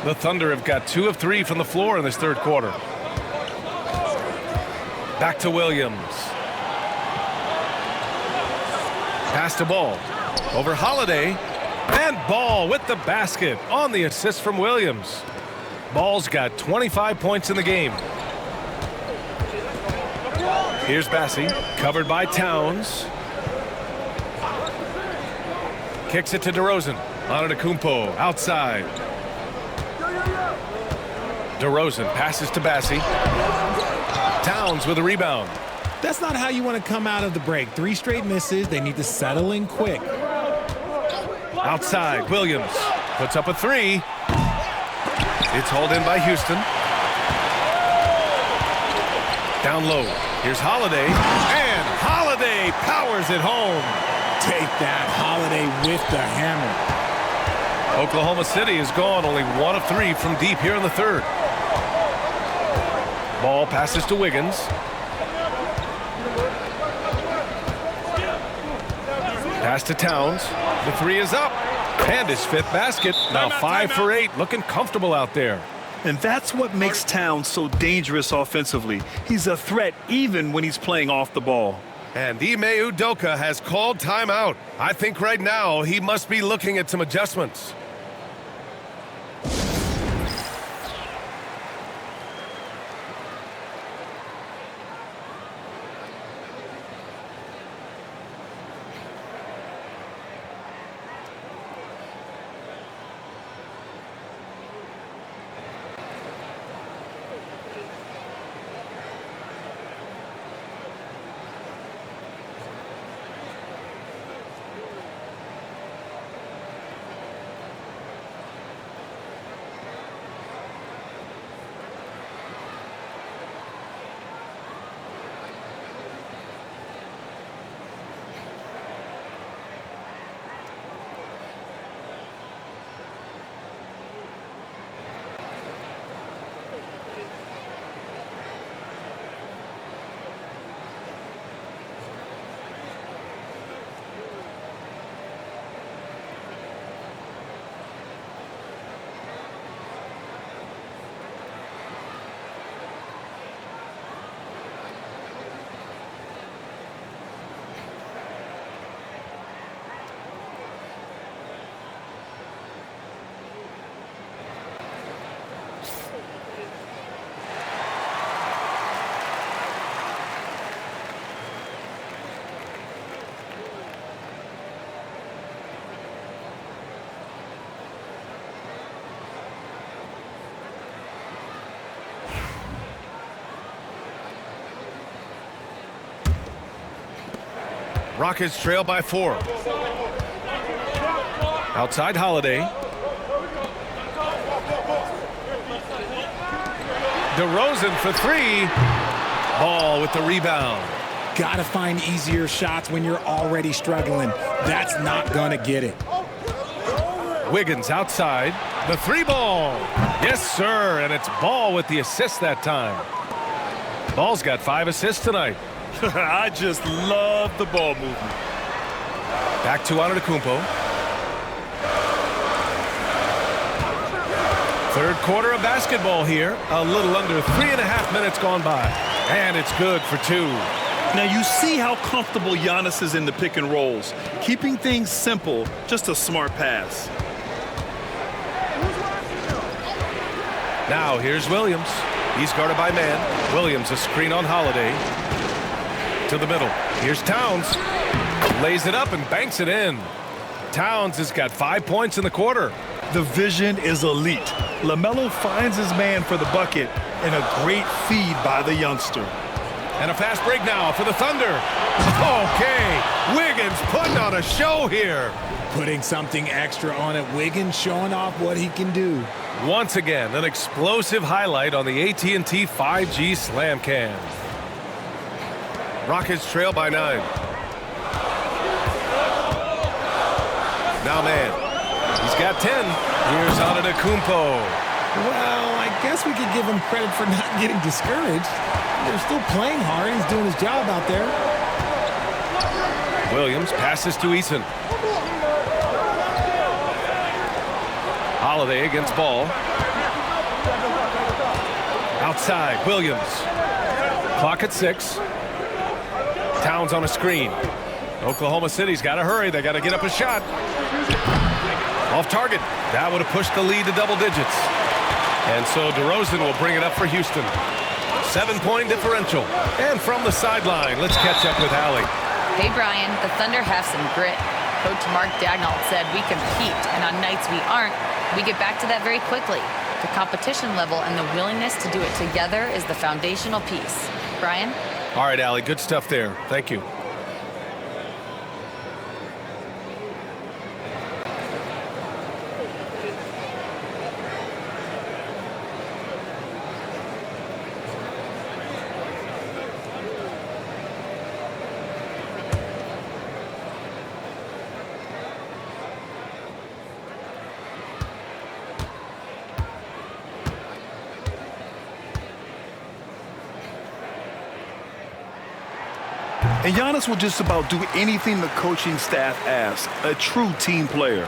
The Thunder have got 2 of 3 from the floor in this 3rd quarter. Back to Williams. Pass to Ball. Over Holiday. And Ball with the basket on the assist from Williams. Ball's got 25 points in the game. Here's Bassi, covered by Towns. Kicks it to DeRozan. Antetokounmpo outside. DeRozan passes to Bassi. Towns with a rebound. That's not how you want to come out of the break. 3 straight misses. They need to settle in quick. Outside, Williams puts up a 3. It's hauled in by Houston. Down low. Here's Holiday. And Holiday powers it home. Take that, Holiday with the hammer. Oklahoma City has gone only 1 of 3 from deep here in the 3rd. Ball passes to Wiggins. Pass to Towns. The 3 is up. And his 5th basket. Now 5 for 8. Looking comfortable out there. And that's what makes Towns so dangerous offensively. He's a threat even when he's playing off the ball. And Ime Udoka has called timeout. I think right now he must be looking at some adjustments. Rockets trail by 4. Outside Holiday. DeRozan for 3. Ball with the rebound. Gotta find easier shots when you're already struggling. That's not gonna get it. Wiggins outside. The 3 ball. Yes, sir. And it's Ball with the assist that time. Ball's got 5 assists tonight. I just love the ball movement. Back to Antetokounmpo. 3rd quarter of basketball here. A little under 3.5 minutes gone by. And it's good for 2. Now you see how comfortable Giannis is in the pick and rolls. Keeping things simple, just a smart pass. Now here's Williams. He's guarded by man. Williams a screen on Holiday. To the middle. Here's Towns. Lays it up and banks it in. Towns has got 5 points in the quarter. The vision is elite. LaMelo finds his man for the bucket, and a great feed by the youngster. And a fast break now for the Thunder. Okay, Wiggins putting on a show here. Putting something extra on it. Wiggins showing off what he can do. Once again, an explosive highlight on the AT&T 5G Slam Cam. Rockets trail by 9. Now man, he's got 10. Here's Antetokounmpo. Well, I guess we could give him credit for not getting discouraged. They're still playing hard. He's doing his job out there. Williams passes to Eason. Holiday against Ball. Outside, Williams. Clock at 6. Towns on a screen. Oklahoma City's got to hurry. They got to get up a shot. Off target. That would have pushed the lead to double digits. And so DeRozan will bring it up for Houston. 7-point differential. And from the sideline, let's catch up with Allie. Hey, Brian, the Thunder have some grit. Coach Mark Daigneault said we compete, and on nights we aren't, we get back to that very quickly. The competition level and the willingness to do it together is the foundational piece. Brian? All right, Allie, good stuff there. Thank you. And Giannis will just about do anything the coaching staff asks. A true team player.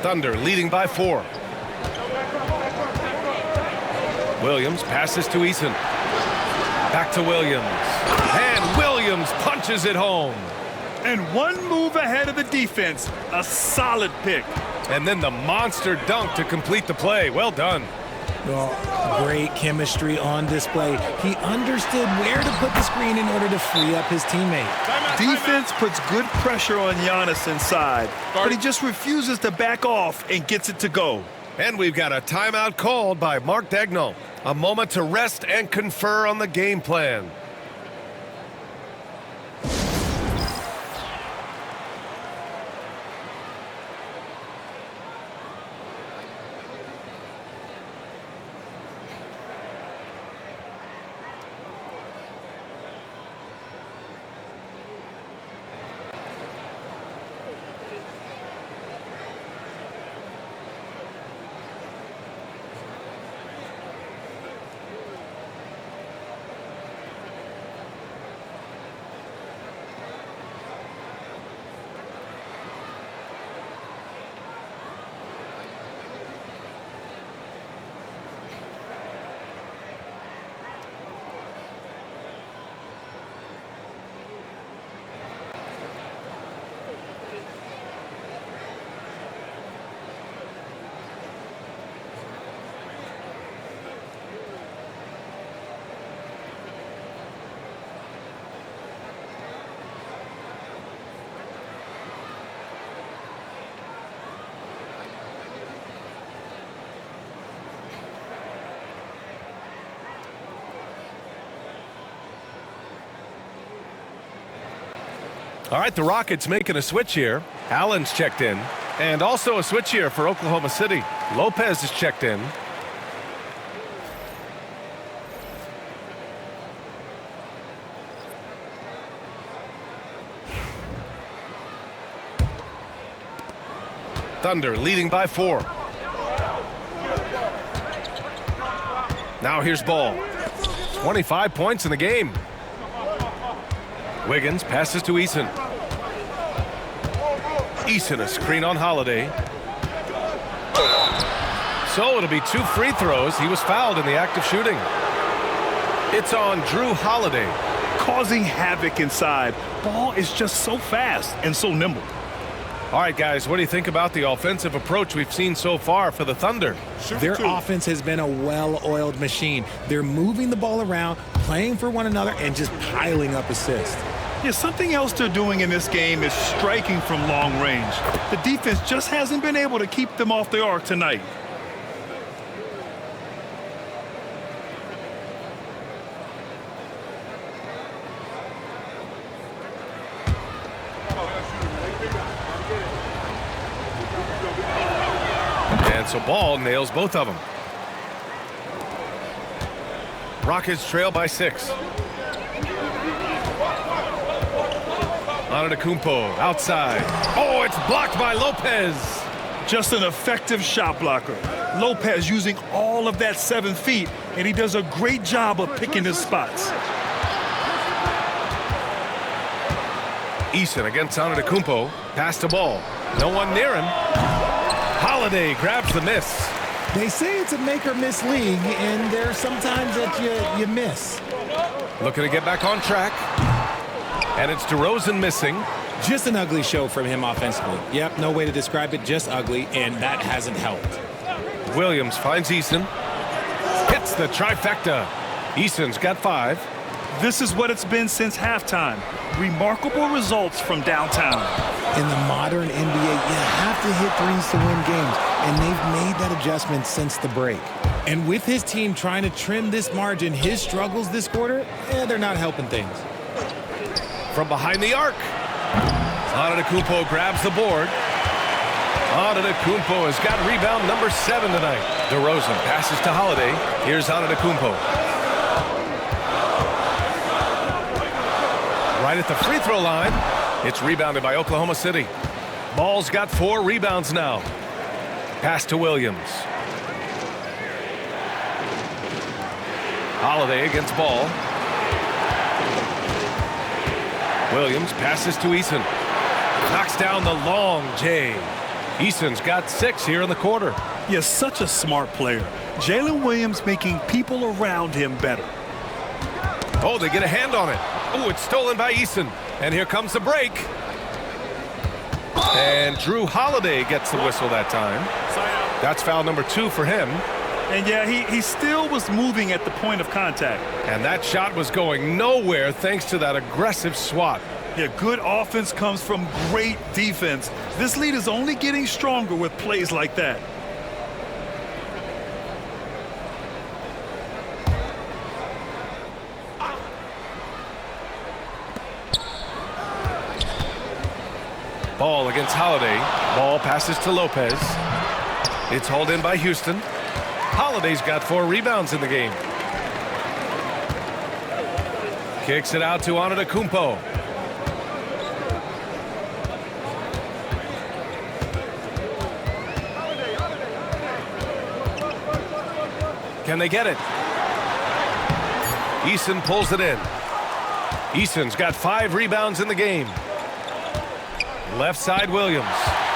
Thunder leading by 4. Williams passes to Eason. Back to Williams. And Williams punches it home. And one move ahead of the defense. A solid pick. And then the monster dunk to complete the play. Well done. Well, great chemistry on display. He understood where to put the screen in order to free up his teammate. Defense puts good pressure on Giannis inside, but he just refuses to back off and gets it to go. And we've got a timeout called by Mark Daigneault. A moment to rest and confer on the game plan. All right, the Rockets making a switch here. Allen's checked in. And also a switch here for Oklahoma City. Lopez is checked in. Thunder leading by 4. Now here's Ball. 25 points in the game. Wiggins passes to Eason. Eason a screen on Holiday. So it'll be 2 free throws. He was fouled in the act of shooting. It's on Drew Holiday. Causing havoc inside. Ball is just so fast and so nimble. All right, guys, what do you think about the offensive approach we've seen so far for the Thunder? Their offense has been a well-oiled machine. They're moving the ball around, playing for one another, and just piling up assists. Yeah, something else they're doing in this game is striking from long range. The defense just hasn't been able to keep them off the arc tonight. And so Ball nails both of them. Rockets trail by 6. Antetokounmpo outside. Oh, it's blocked by Lopez. Just an effective shot blocker. Lopez using all of that 7 feet, and he does a great job of picking his spots. Eason against Antetokounmpo. Pass to Ball. No one near him. Holiday grabs the miss. They say it's a make-or-miss league, and there's sometimes that you miss. Looking to get back on track. And it's DeRozan missing. Just an ugly show from him offensively. Yep, no way to describe it, just ugly, and that hasn't helped. Williams finds Eason. Hits the trifecta. Eason's got 5. This is what it's been since halftime. Remarkable results from downtown. In the modern NBA, you have to hit threes to win games, and they've made that adjustment since the break. And with his team trying to trim this margin, his struggles this quarter, they're not helping things. From behind the arc. Antetokounmpo grabs the board. Antetokounmpo has got rebound number 7 tonight. DeRozan passes to Holiday. Here's Antetokounmpo. Right at the free throw line. It's rebounded by Oklahoma City. Ball's got 4 rebounds now. Pass to Williams. Holiday against Ball. Williams passes to Eason. Knocks down the long J. Eason's got 6 here in the quarter. Yes, such a smart player. Jalen Williams making people around him better. Oh, they get a hand on it. Oh, it's stolen by Eason. And here comes the break. And Drew Holiday gets the whistle that time. That's foul number 2 for him. And yeah, he still was moving at the point of contact. And that shot was going nowhere thanks to that aggressive swat. Yeah, good offense comes from great defense. This lead is only getting stronger with plays like that. Ball against Holiday. Ball passes to Lopez. It's hauled in by Houston. Holiday's got 4 rebounds in the game. Kicks it out to Antetokounmpo. Can they get it? Eason pulls it in. Eason's got 5 rebounds in the game. Left side Williams.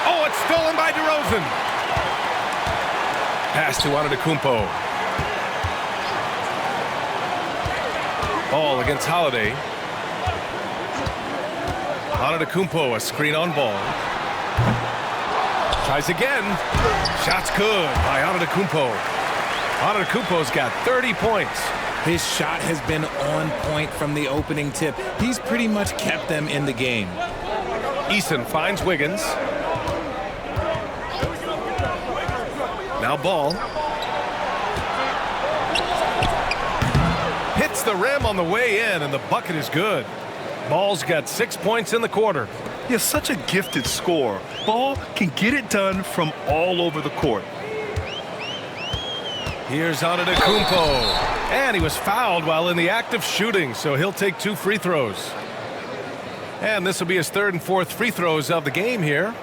Oh, it's stolen by DeRozan. Pass to Antetokounmpo. Ball against Holiday. Antetokounmpo, a screen on Ball. Tries again. Shot's good by Antetokounmpo. Antetokounmpo's got 30 points. His shot has been on point from the opening tip. He's pretty much kept them in the game. Eason finds Wiggins. Now Ball. Hits the rim on the way in, and the bucket is good. Ball's got 6 points in the quarter. He has such a gifted scorer. Ball can get it done from all over the court. Here's Antetokounmpo. And he was fouled while in the act of shooting, so he'll take 2 free throws. And this will be his 3rd and 4th free throws of the game here.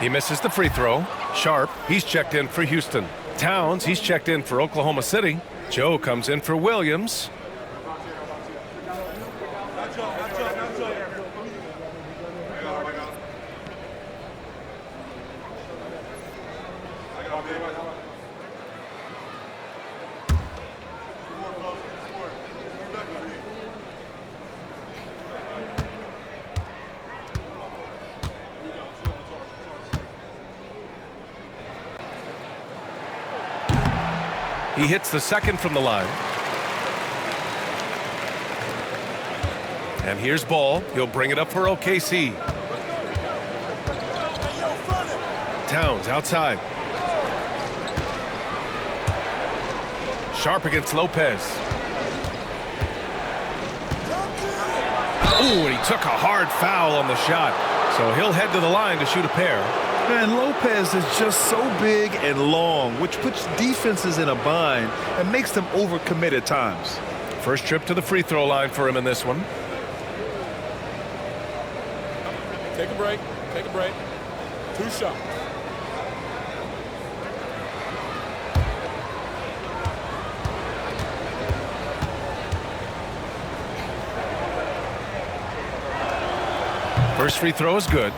He misses the free throw. Sharp, he's checked in for Houston. Towns, he's checked in for Oklahoma City. Joe comes in for Williams. He hits the second from the line. And here's Ball. He'll bring it up for OKC. Towns outside. Sharp against Lopez. Ooh, and he took a hard foul on the shot. So he'll head to the line to shoot a pair. And Lopez is just so big and long, which puts defenses in a bind and makes them overcommit at times. First trip to the free throw line for him in this one. Take a break. Take a break. 2 shots. First free throw is good.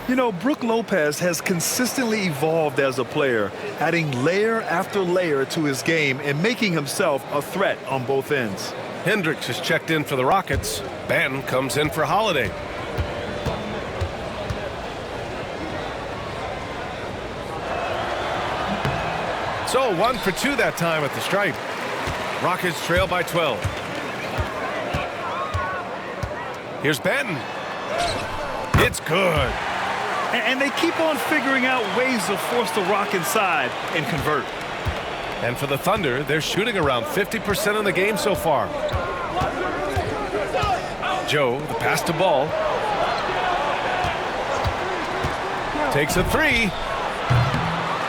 You know, Brook Lopez has consistently evolved as a player, adding layer after layer to his game and making himself a threat on both ends. Hendricks is checked in for the Rockets. Ben comes in for Holiday. So 1 for 2 that time at the stripe. Rockets trail by 12. Here's Benton. It's good. And they keep on figuring out ways to force the rock inside and convert. And for the Thunder, they're shooting around 50% in the game so far. Joe, the pass to Ball. Takes a three.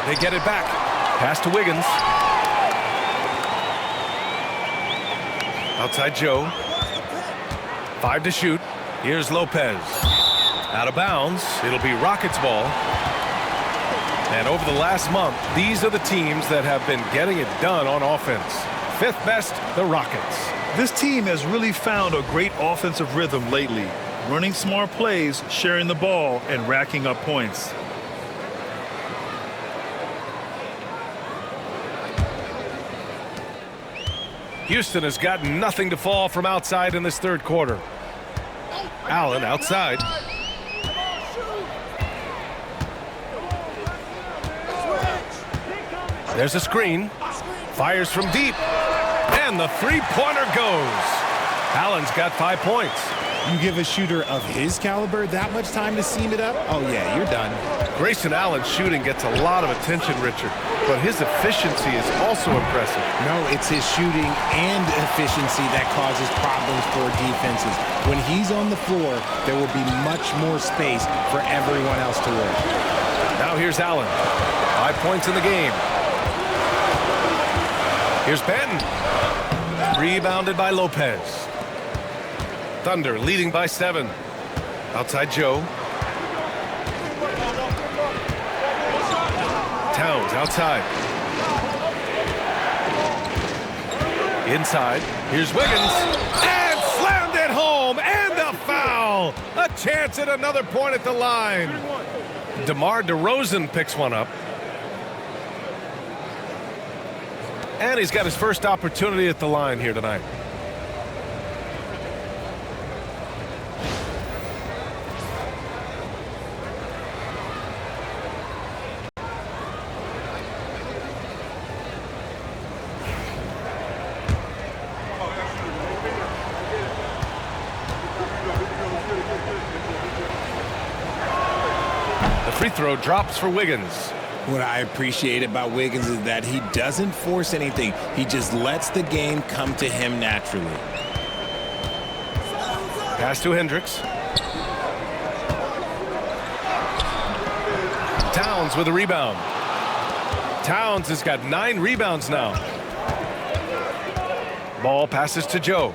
They get it back. Pass to Wiggins. Outside Joe. 5 to shoot. Here's Lopez. Out of bounds. It'll be Rockets ball. And over the last month, these are the teams that have been getting it done on offense. 5th best, the Rockets. This team has really found a great offensive rhythm lately, running smart plays, sharing the ball, and racking up points. Houston has got nothing to fall from outside in this third quarter. Allen outside. There's a screen. Fires from deep. And the three-pointer goes. Allen's got 5 points. You give a shooter of his caliber that much time to seam it up? Oh, yeah, you're done. Grayson Allen's shooting gets a lot of attention, Richard, but his efficiency is also impressive. No, it's his shooting and efficiency that causes problems for defenses. When he's on the floor, there will be much more space for everyone else to work. Now here's Allen. 5 points in the game. Here's Benton. Rebounded by Lopez. Thunder leading by 7. Outside Joe. Towns outside. Inside. Here's Wiggins. And slammed it home. And a foul. A chance at another point at the line. DeMar DeRozan picks one up. And he's got his first opportunity at the line here tonight. The free throw drops for Wiggins. What I appreciate about Wiggins is that he doesn't force anything. He just lets the game come to him naturally. Pass to Hendricks. Towns with a rebound. Towns has got 9 rebounds now. Ball passes to Joe.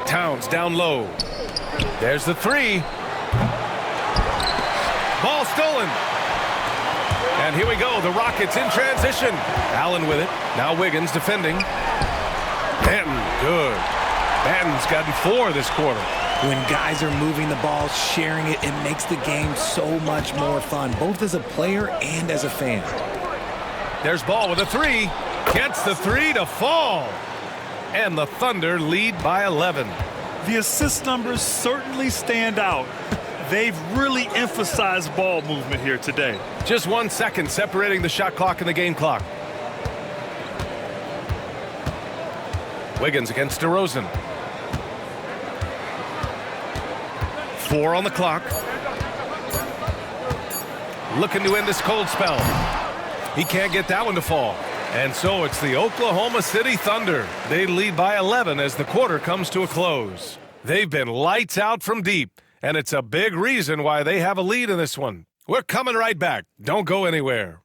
Towns down low. There's the three. stolen. And here we go. The Rockets in transition. Allen with it. Now Wiggins defending. Banton, good. Banton's gotten 4 this quarter. When guys are moving the ball, sharing it, it makes the game so much more fun, both as a player and as a fan. There's Ball with a 3. Gets the 3 to fall. And the Thunder lead by 11. The assist numbers certainly stand out. They've really emphasized ball movement here today. Just 1 second separating the shot clock and the game clock. Wiggins against DeRozan. 4 on the clock. Looking to end this cold spell. He can't get that one to fall. And so it's the Oklahoma City Thunder. They lead by 11 as the quarter comes to a close. They've been lights out from deep, and it's a big reason why they have a lead in this one. We're coming right back. Don't go anywhere.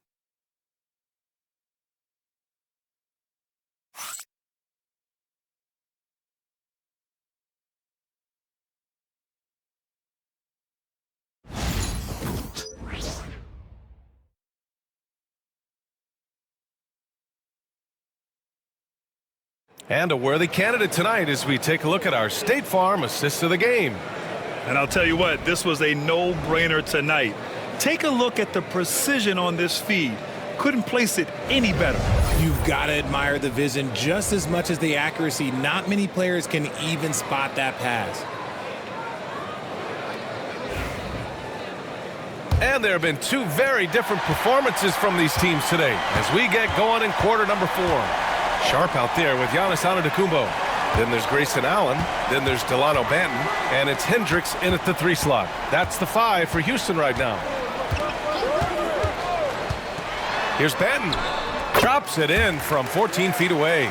And a worthy candidate tonight as we take a look at our State Farm assist of the game. And I'll tell you what, this was a no-brainer tonight. Take a look at the precision on this feed. Couldn't place it any better. You've got to admire the vision just as much as the accuracy. Not many players can even spot that pass. And there have been 2 very different performances from these teams today as we get going in quarter number 4. Sharp out there with Giannis Antetokounmpo. Then there's Grayson Allen. Then there's Delano Banton. And it's Hendricks in at the 3 slot. That's the 5 for Houston right now. Here's Banton. Drops it in from 14 feet away.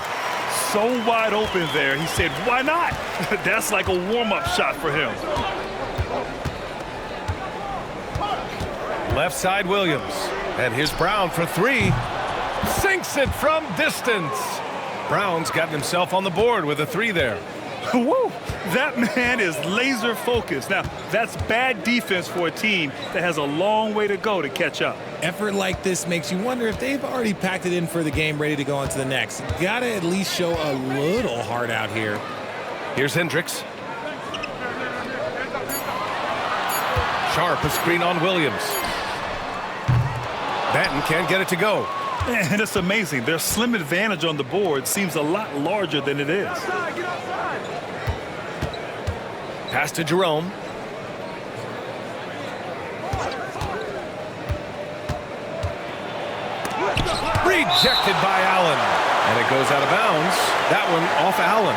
So wide open there. He said, why not? That's like a warm-up shot for him. Left side Williams. And here's Brown for 3. Sinks it from distance. Brown's gotten himself on the board with a 3 there. Woo! That man is laser focused. Now, that's bad defense for a team that has a long way to go to catch up. Effort like this makes you wonder if they've already packed it in for the game, ready to go on to the next. Got to at least show a little heart out here. Here's Hendricks. Sharp, a screen on Williams. Banton can't get it to go. And it's amazing. Their slim advantage on the board seems a lot larger than it is. Pass to Jerome. Rejected by Allen. And it goes out of bounds. That one off Allen.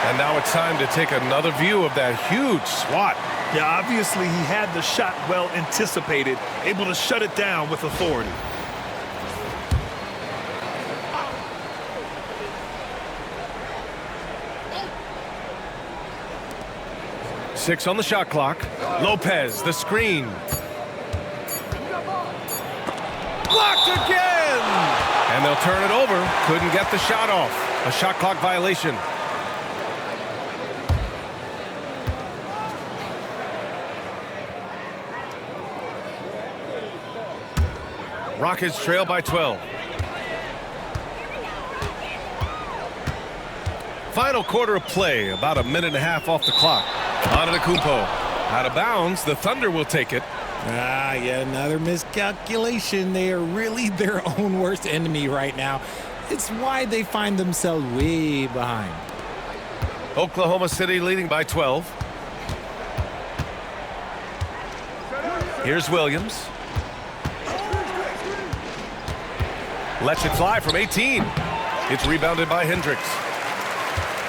And now it's time to take another view of that huge swat. Yeah, obviously he had the shot well anticipated, able to shut it down with authority. Six on the shot clock. Lopez, the screen. Blocked again! And they'll turn it over. Couldn't get the shot off. A shot clock violation. Rockets trail by 12. Final quarter of play, about a minute and a half off the clock. Antetokounmpo out of bounds. The Thunder will take it. Yet another miscalculation. They are really their own worst enemy right now. It's why they find themselves way behind. Oklahoma City leading by 12. Here's Williams. Lets it fly from 18. It's rebounded by Hendricks.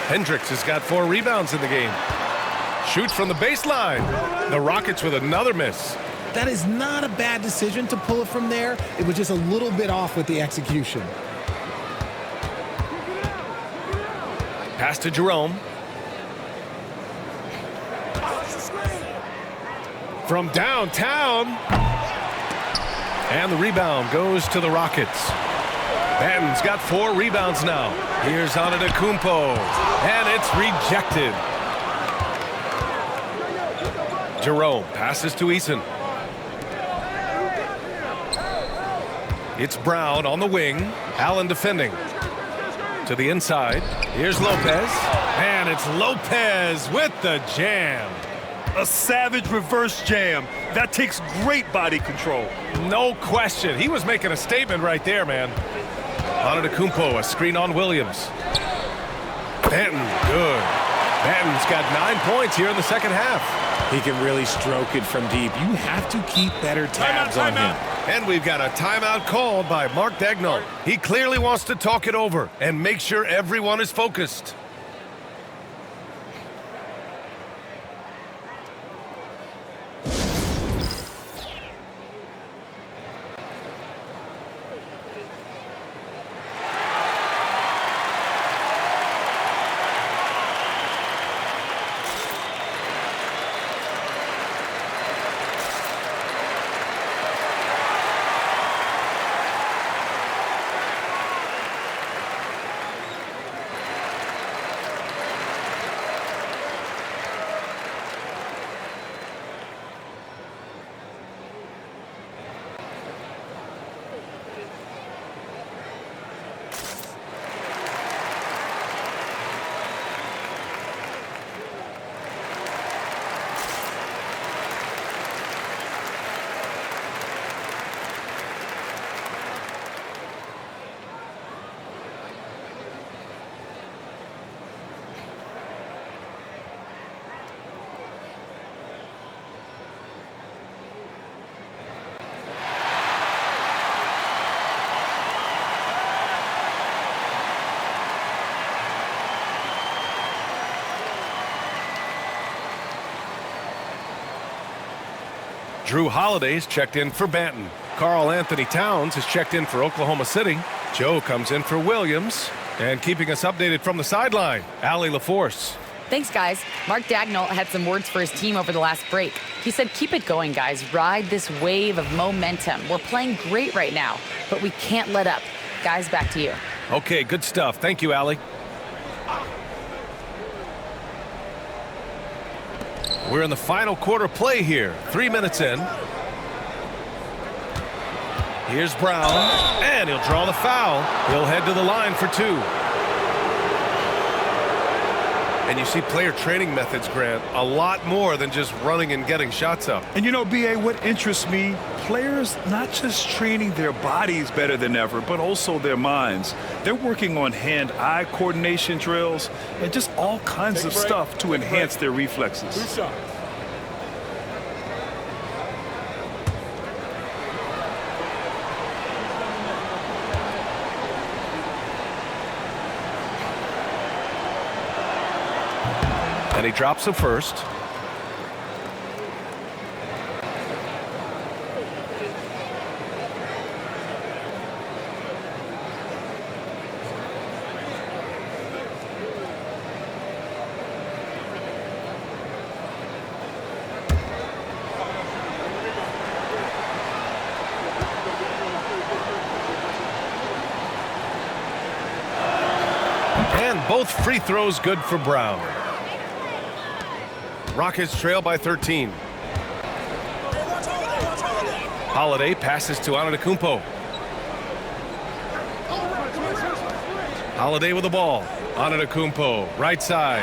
Hendricks has got 4 rebounds in the game. Shoots from the baseline. The Rockets with another miss. That is not a bad decision to pull it from there. It was just a little bit off with the execution. Pass to Jerome. From downtown. And the rebound goes to the Rockets. Banton's got 4 rebounds now. Here's Antetokounmpo. And it's rejected. Jerome passes to Eason. It's Brown on the wing. Allen defending. To the inside. Here's Lopez. And it's Lopez with the jam. A savage reverse jam. That takes great body control. No question. He was making a statement right there, man. Antetokounmpo, a screen on Williams. Benton, good. Benton's got 9 points here in the second half. He can really stroke it from deep. You have to keep better tabs on him. And we've got a timeout called by Mark Daigneault. He clearly wants to talk it over and make sure everyone is focused. Drew Holiday's checked in for Banton. Karl Anthony Towns is checked in for Oklahoma City. Joe comes in for Williams. And keeping us updated from the sideline, Allie LaForce. Thanks, guys. Mark Daigneault had some words for his team over the last break. He said, keep it going, guys. Ride this wave of momentum. We're playing great right now, but we can't let up. Guys, back to you. Okay, good stuff. Thank you, Allie. We're in the final quarter play here. 3 minutes in. Here's Brown, and he'll draw the foul. He'll head to the line for 2. And you see player training methods, Grant, a lot more than just running and getting shots up. And you know, BA, what interests me, players not just training their bodies better than ever, but also their minds. They're working on hand-eye coordination drills and just all kinds of stuff to enhance their reflexes. Two shots. And he drops the first. And both free throws good for Brown. Rockets trail by 13. Holiday passes to Antetokounmpo. Holiday with the ball. Antetokounmpo, right side.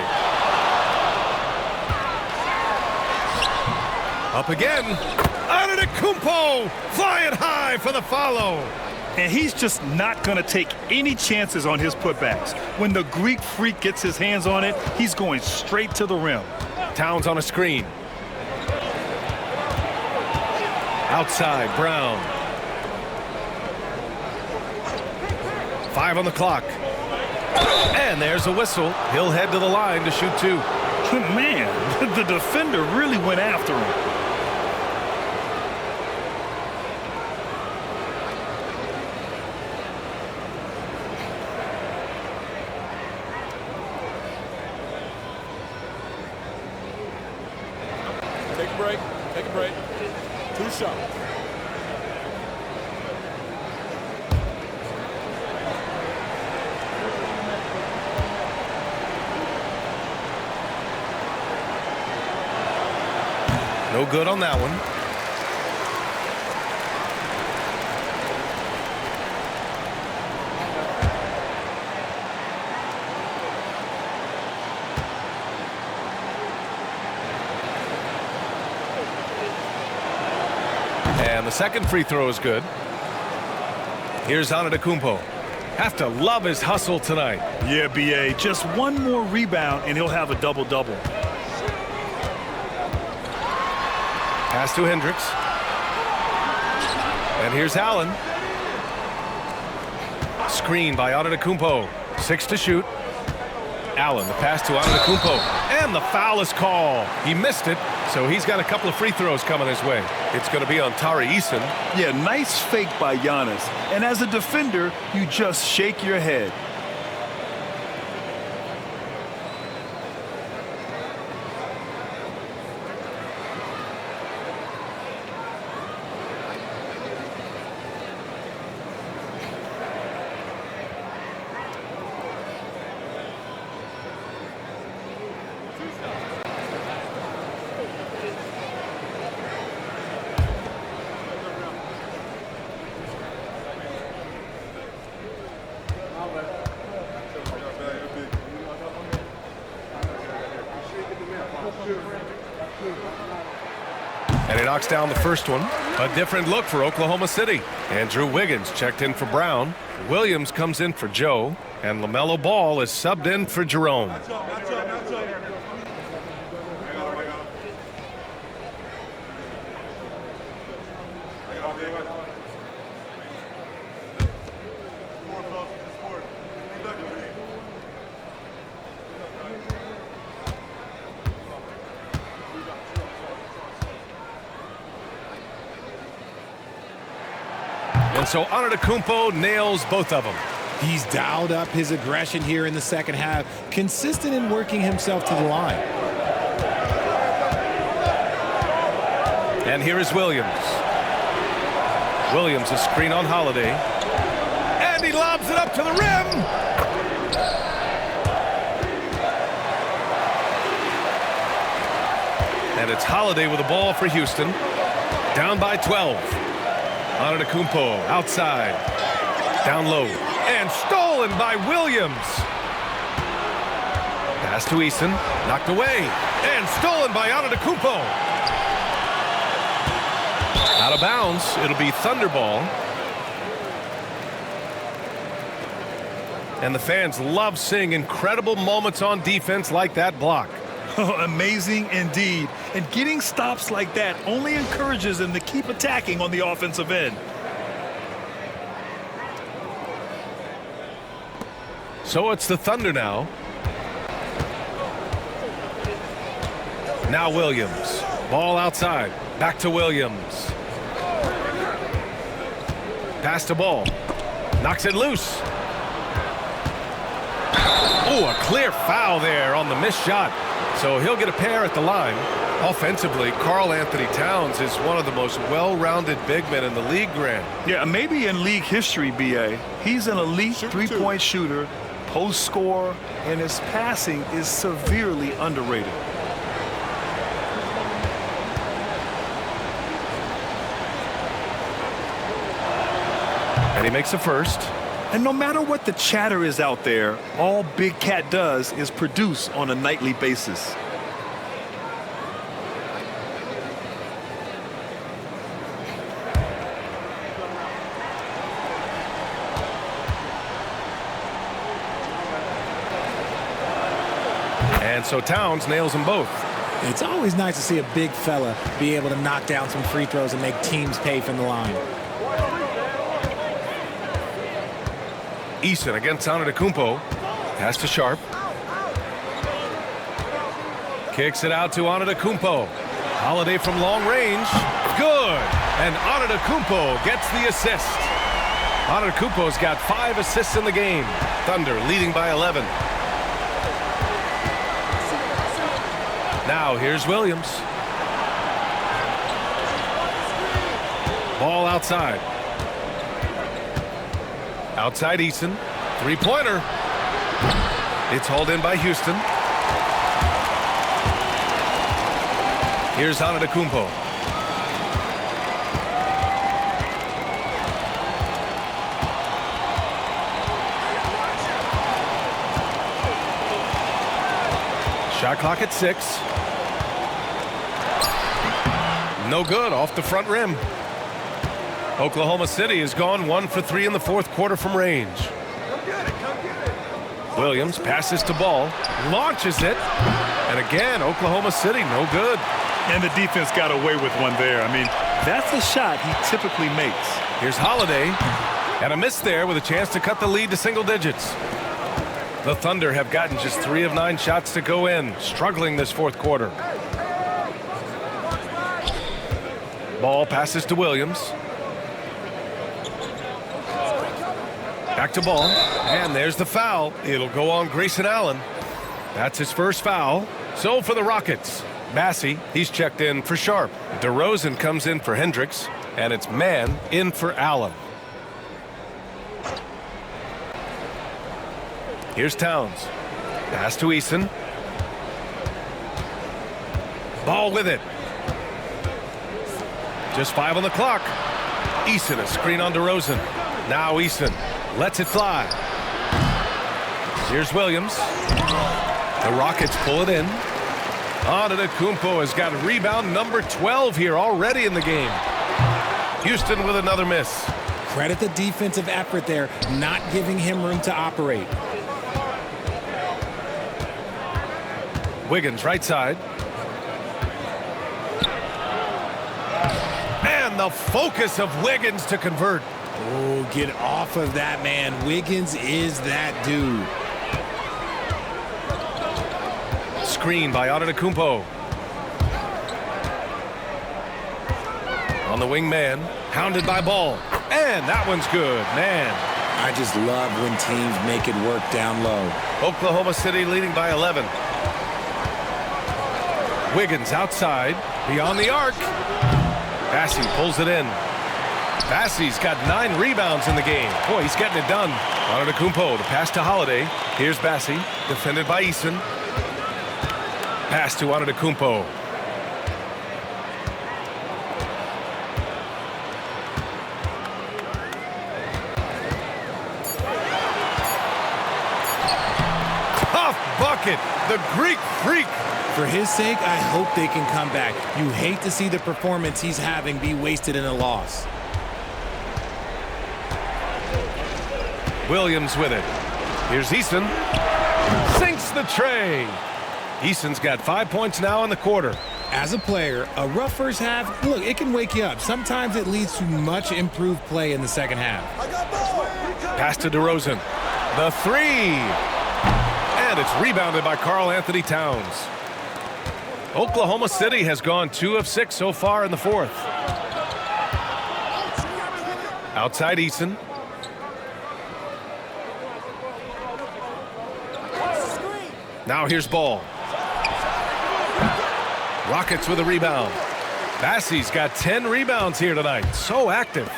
Up again. Antetokounmpo flying high for the follow. And he's just not going to take any chances on his putbacks. When the Greek freak gets his hands on it, he's going straight to the rim. Towns on a screen. Outside, Brown. 5 on the clock. And there's a whistle. He'll head to the line to shoot 2. Man, the defender really went after him. Take a break. Take a break. 2 shots. No good on that one. And the second free throw is good. Here's Antetokounmpo. Have to love his hustle tonight. Yeah, BA. Just one more rebound and he'll have a double-double. Pass to Hendricks. And here's Allen. Screen by Antetokounmpo. 6 to shoot. Allen, the pass to Antetokounmpo. And the foul is called. He missed it, so he's got a couple of free throws coming his way. It's going to be on Tari Eason. Yeah, nice fake by Giannis. And as a defender, you just shake your head. And he knocks down the first one. A different look for Oklahoma City. Andrew Wiggins checked in for Brown. Williams comes in for Joe. And LaMelo Ball is subbed in for Jerome. And so Antetokounmpo nails both of them. He's dialed up his aggression here in the second half, consistent in working himself to the line. And here is Williams. Williams, a screen on Holiday. And he lobs it up to the rim. And it's Holiday with the ball for Houston. Down by 12. Antetokounmpo outside. Down low. And stolen by Williams. Pass to Eason. Knocked away. And stolen by Antetokounmpo. Out of bounds. It'll be Thunder ball. And the fans love seeing incredible moments on defense like that block. Amazing indeed. And getting stops like that only encourages them to keep attacking on the offensive end. So it's the Thunder now. Now Williams. Ball outside. Back to Williams. Pass to Ball. Knocks it loose. Oh, a clear foul there on the missed shot. So he'll get a pair at the line. Offensively, Karl Anthony Towns is one of the most well-rounded big men in the league, Grant. Yeah, maybe in league history, BA. He's an elite three-point shooter, post scorer, and his passing is severely underrated. And he makes a first. And no matter what the chatter is out there, all Big Cat does is produce on a nightly basis. And so Towns nails them both. It's always nice to see a big fella be able to knock down some free throws and make teams pay from the line. Eason against Antetokounmpo. Pass to Sharp. Kicks it out to Antetokounmpo. Holiday from long range. Good. And Antetokounmpo gets the assist. Antetokounmpo's got 5 assists in the game. Thunder leading by 11. Now here's Williams. Ball outside. Outside Eason. Three-pointer. It's hauled in by Houston. Here's Antetokounmpo. Shot clock at 6. No good, off the front rim. Oklahoma City has gone 1 for 3 in the fourth quarter from range. Williams passes to Ball, launches it, and again, Oklahoma City, no good. And the defense got away with one there. I mean, that's a shot he typically makes. Here's Holiday, and a miss there with a chance to cut the lead to single digits. The Thunder have gotten just 3 of 9 shots to go in, struggling this fourth quarter. Ball passes to Williams. Back to Ball, and there's the foul. It'll go on Grayson Allen. That's his first foul. So for the Rockets, Massey, he's checked in for Sharp. DeRozan comes in for Hendricks, and it's Mann in for Allen. Here's Towns. Pass to Eason. Ball with it. Just 5 on the clock. Eason, a screen on DeRozan. Now Eason lets it fly. Here's Williams. The Rockets pull it in. Antetokounmpo has got rebound number 12 here already in the game. Houston with another miss. Credit the defensive effort there, not giving him room to operate. Wiggins right side. And the focus of Wiggins to convert. Oh, get off of that, man. Wiggins is that dude. Screen by Antetokounmpo. On the wing man, hounded by Ball. And that one's good, man. I just love when teams make it work down low. Oklahoma City leading by 11. Wiggins outside, beyond the arc. Bassey pulls it in. Bassey's got 9 rebounds in the game. Boy, he's getting it done. Antetokounmpo, the pass to Holiday. Here's Bassey, defended by Eason. Pass to Antetokounmpo. Tough bucket, the Greek Freak. For his sake, I hope they can come back. You hate to see the performance he's having be wasted in a loss. Williams with it. Here's Eason. Sinks the tray. Eason's got 5 points now in the quarter. As a player, a rough first half, look, it can wake you up. Sometimes it leads to much improved play in the second half. Pass to DeRozan. The 3. And it's rebounded by Karl Anthony Towns. Oklahoma City has gone 2 of 6 so far in the fourth. Outside Eason. Now here's Ball. Rockets with a rebound. Bassey's got 10 rebounds here tonight. So active.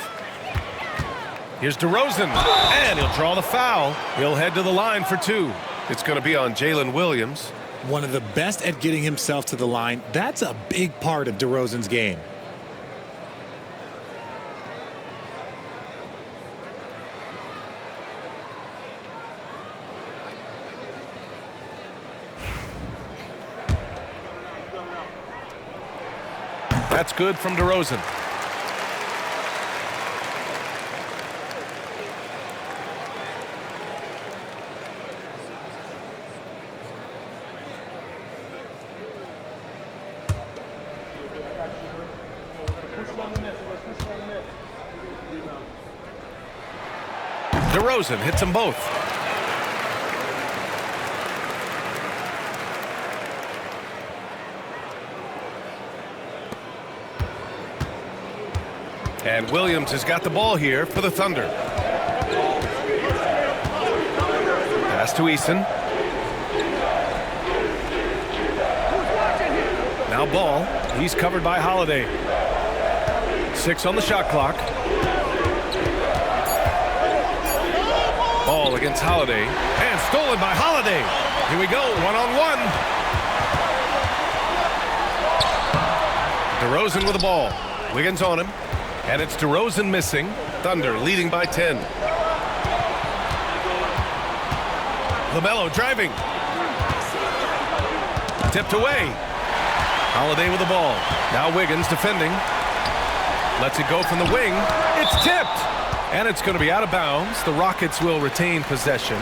Here's DeRozan. And he'll draw the foul. He'll head to the line for 2. It's going to be on Jalen Williams. One of the best at getting himself to the line. That's a big part of DeRozan's game. That's good from DeRozan. DeRozan hits them both. And Williams has got the ball here for the Thunder. Pass to Eason. Now Ball. He's covered by Holiday. 6 on the shot clock. Ball against Holiday. And stolen by Holiday. Here we go, 1-on-1. DeRozan with the ball. Wiggins on him. And it's DeRozan missing. Thunder leading by 10. LaMelo driving. Tipped away. Holiday with the ball. Now Wiggins defending. Lets it go from the wing. It's tipped. And it's going to be out of bounds. The Rockets will retain possession.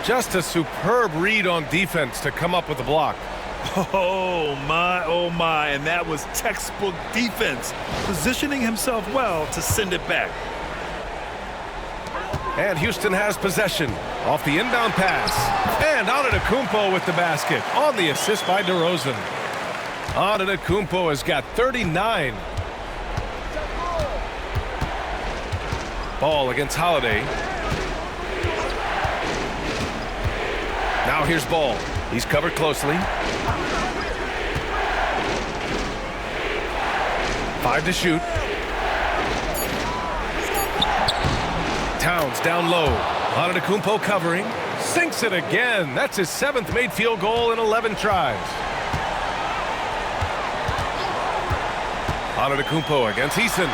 Just a superb read on defense to come up with the block. Oh my, and that was textbook defense, positioning himself well to send it back. And Houston has possession off the inbound pass. And Antetokounmpo with the basket on the assist by DeRozan. Antetokounmpo has got 39. Ball against Holiday. Now here's Ball. He's covered closely. 5 to shoot. Towns down low. Antetokounmpo covering. Sinks it again. That's his 7th made field goal in 11 tries. Antetokounmpo against Eason.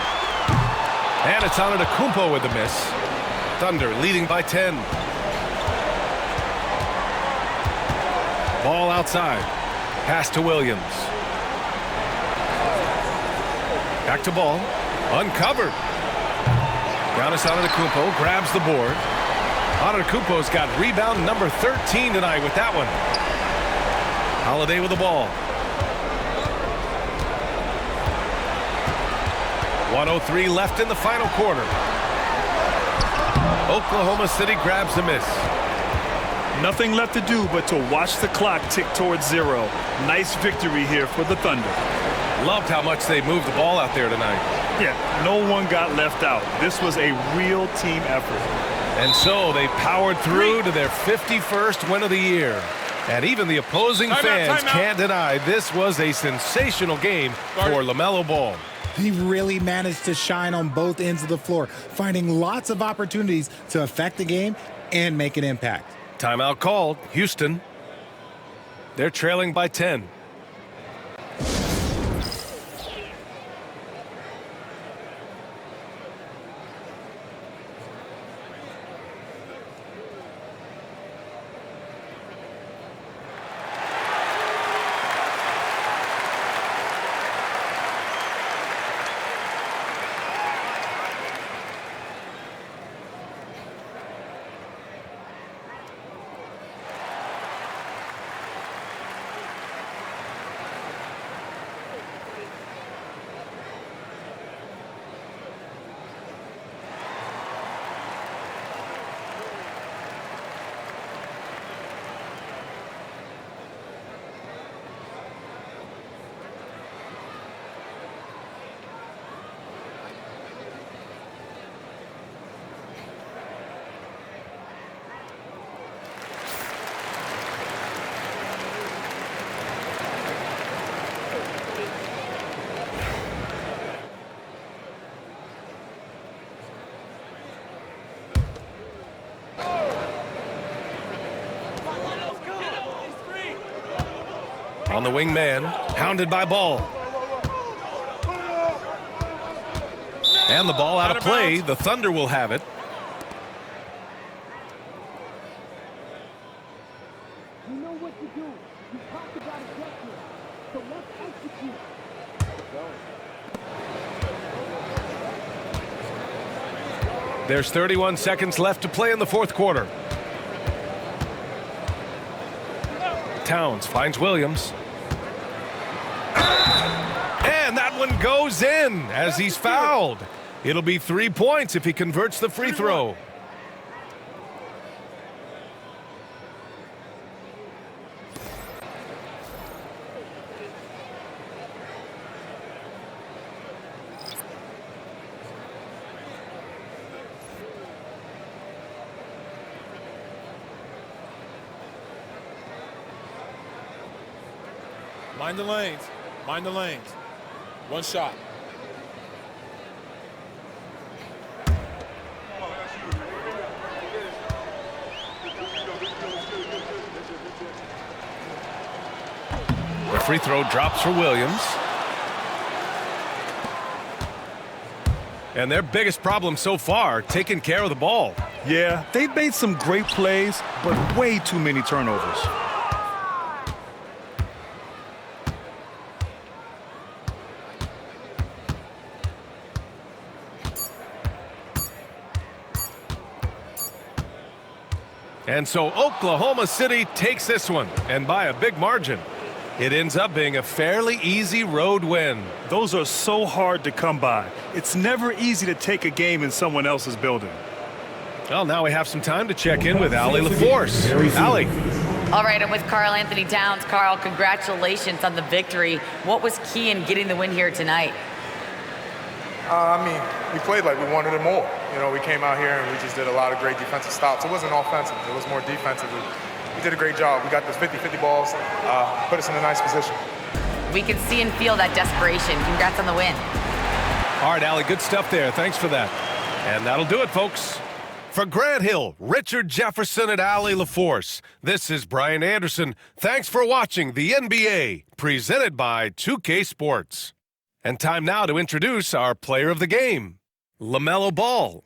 And it's Antetokounmpo with the miss. Thunder leading by 10. Ball outside. Pass to Williams. Back to Ball. Uncovered. Giannis Antetokounmpo grabs the board. Antetokounmpo's got rebound number 13 tonight with that one. Holiday with the ball. 1:03 left in the final quarter. Oklahoma City grabs the miss. Nothing left to do but to watch the clock tick towards 0. Nice victory here for the Thunder. Loved how much they moved the ball out there tonight. Yeah, no one got left out. This was a real team effort. And so they powered through to their 51st win of the year. And even the opposing fans can't deny this was a sensational game for LaMelo Ball. He really managed to shine on both ends of the floor, finding lots of opportunities to affect the game and make an impact. Timeout called. Houston. They're trailing by 10. On the wing man, hounded by Ball. And the ball out of play. The Thunder will have it. You know what to do. You talked about objectives. So let's execute. There's 31 seconds left to play in the fourth quarter. Towns finds Williams. And that one goes in as he's fouled. It'll be 3 points if he converts the free throw. Mind the lanes. Mind the lanes. One shot. The free throw drops for Williams. And their biggest problem so far, taking care of the ball. Yeah, they've made some great plays, but way too many turnovers. And so Oklahoma City takes this one, and by a big margin. It ends up being a fairly easy road win. Those are so hard to come by. It's never easy to take a game in someone else's building. Well, now we have some time to check in with Allie LaForce. Allie. All right, I'm with Karl Anthony Towns. Karl, congratulations on the victory. What was key in getting the win here tonight? We played like we wanted it more. You know, we came out here and we just did a lot of great defensive stops. It wasn't offensive. It was more defensive. We did a great job. We got those 50-50 balls, put us in a nice position. We can see and feel that desperation. Congrats on the win. All right, Allie, good stuff there. Thanks for that. And that'll do it, folks. For Grant Hill, Richard Jefferson, and Allie LaForce, this is Brian Anderson. Thanks for watching the NBA, presented by 2K Sports. And time now to introduce our player of the game, LaMelo Ball.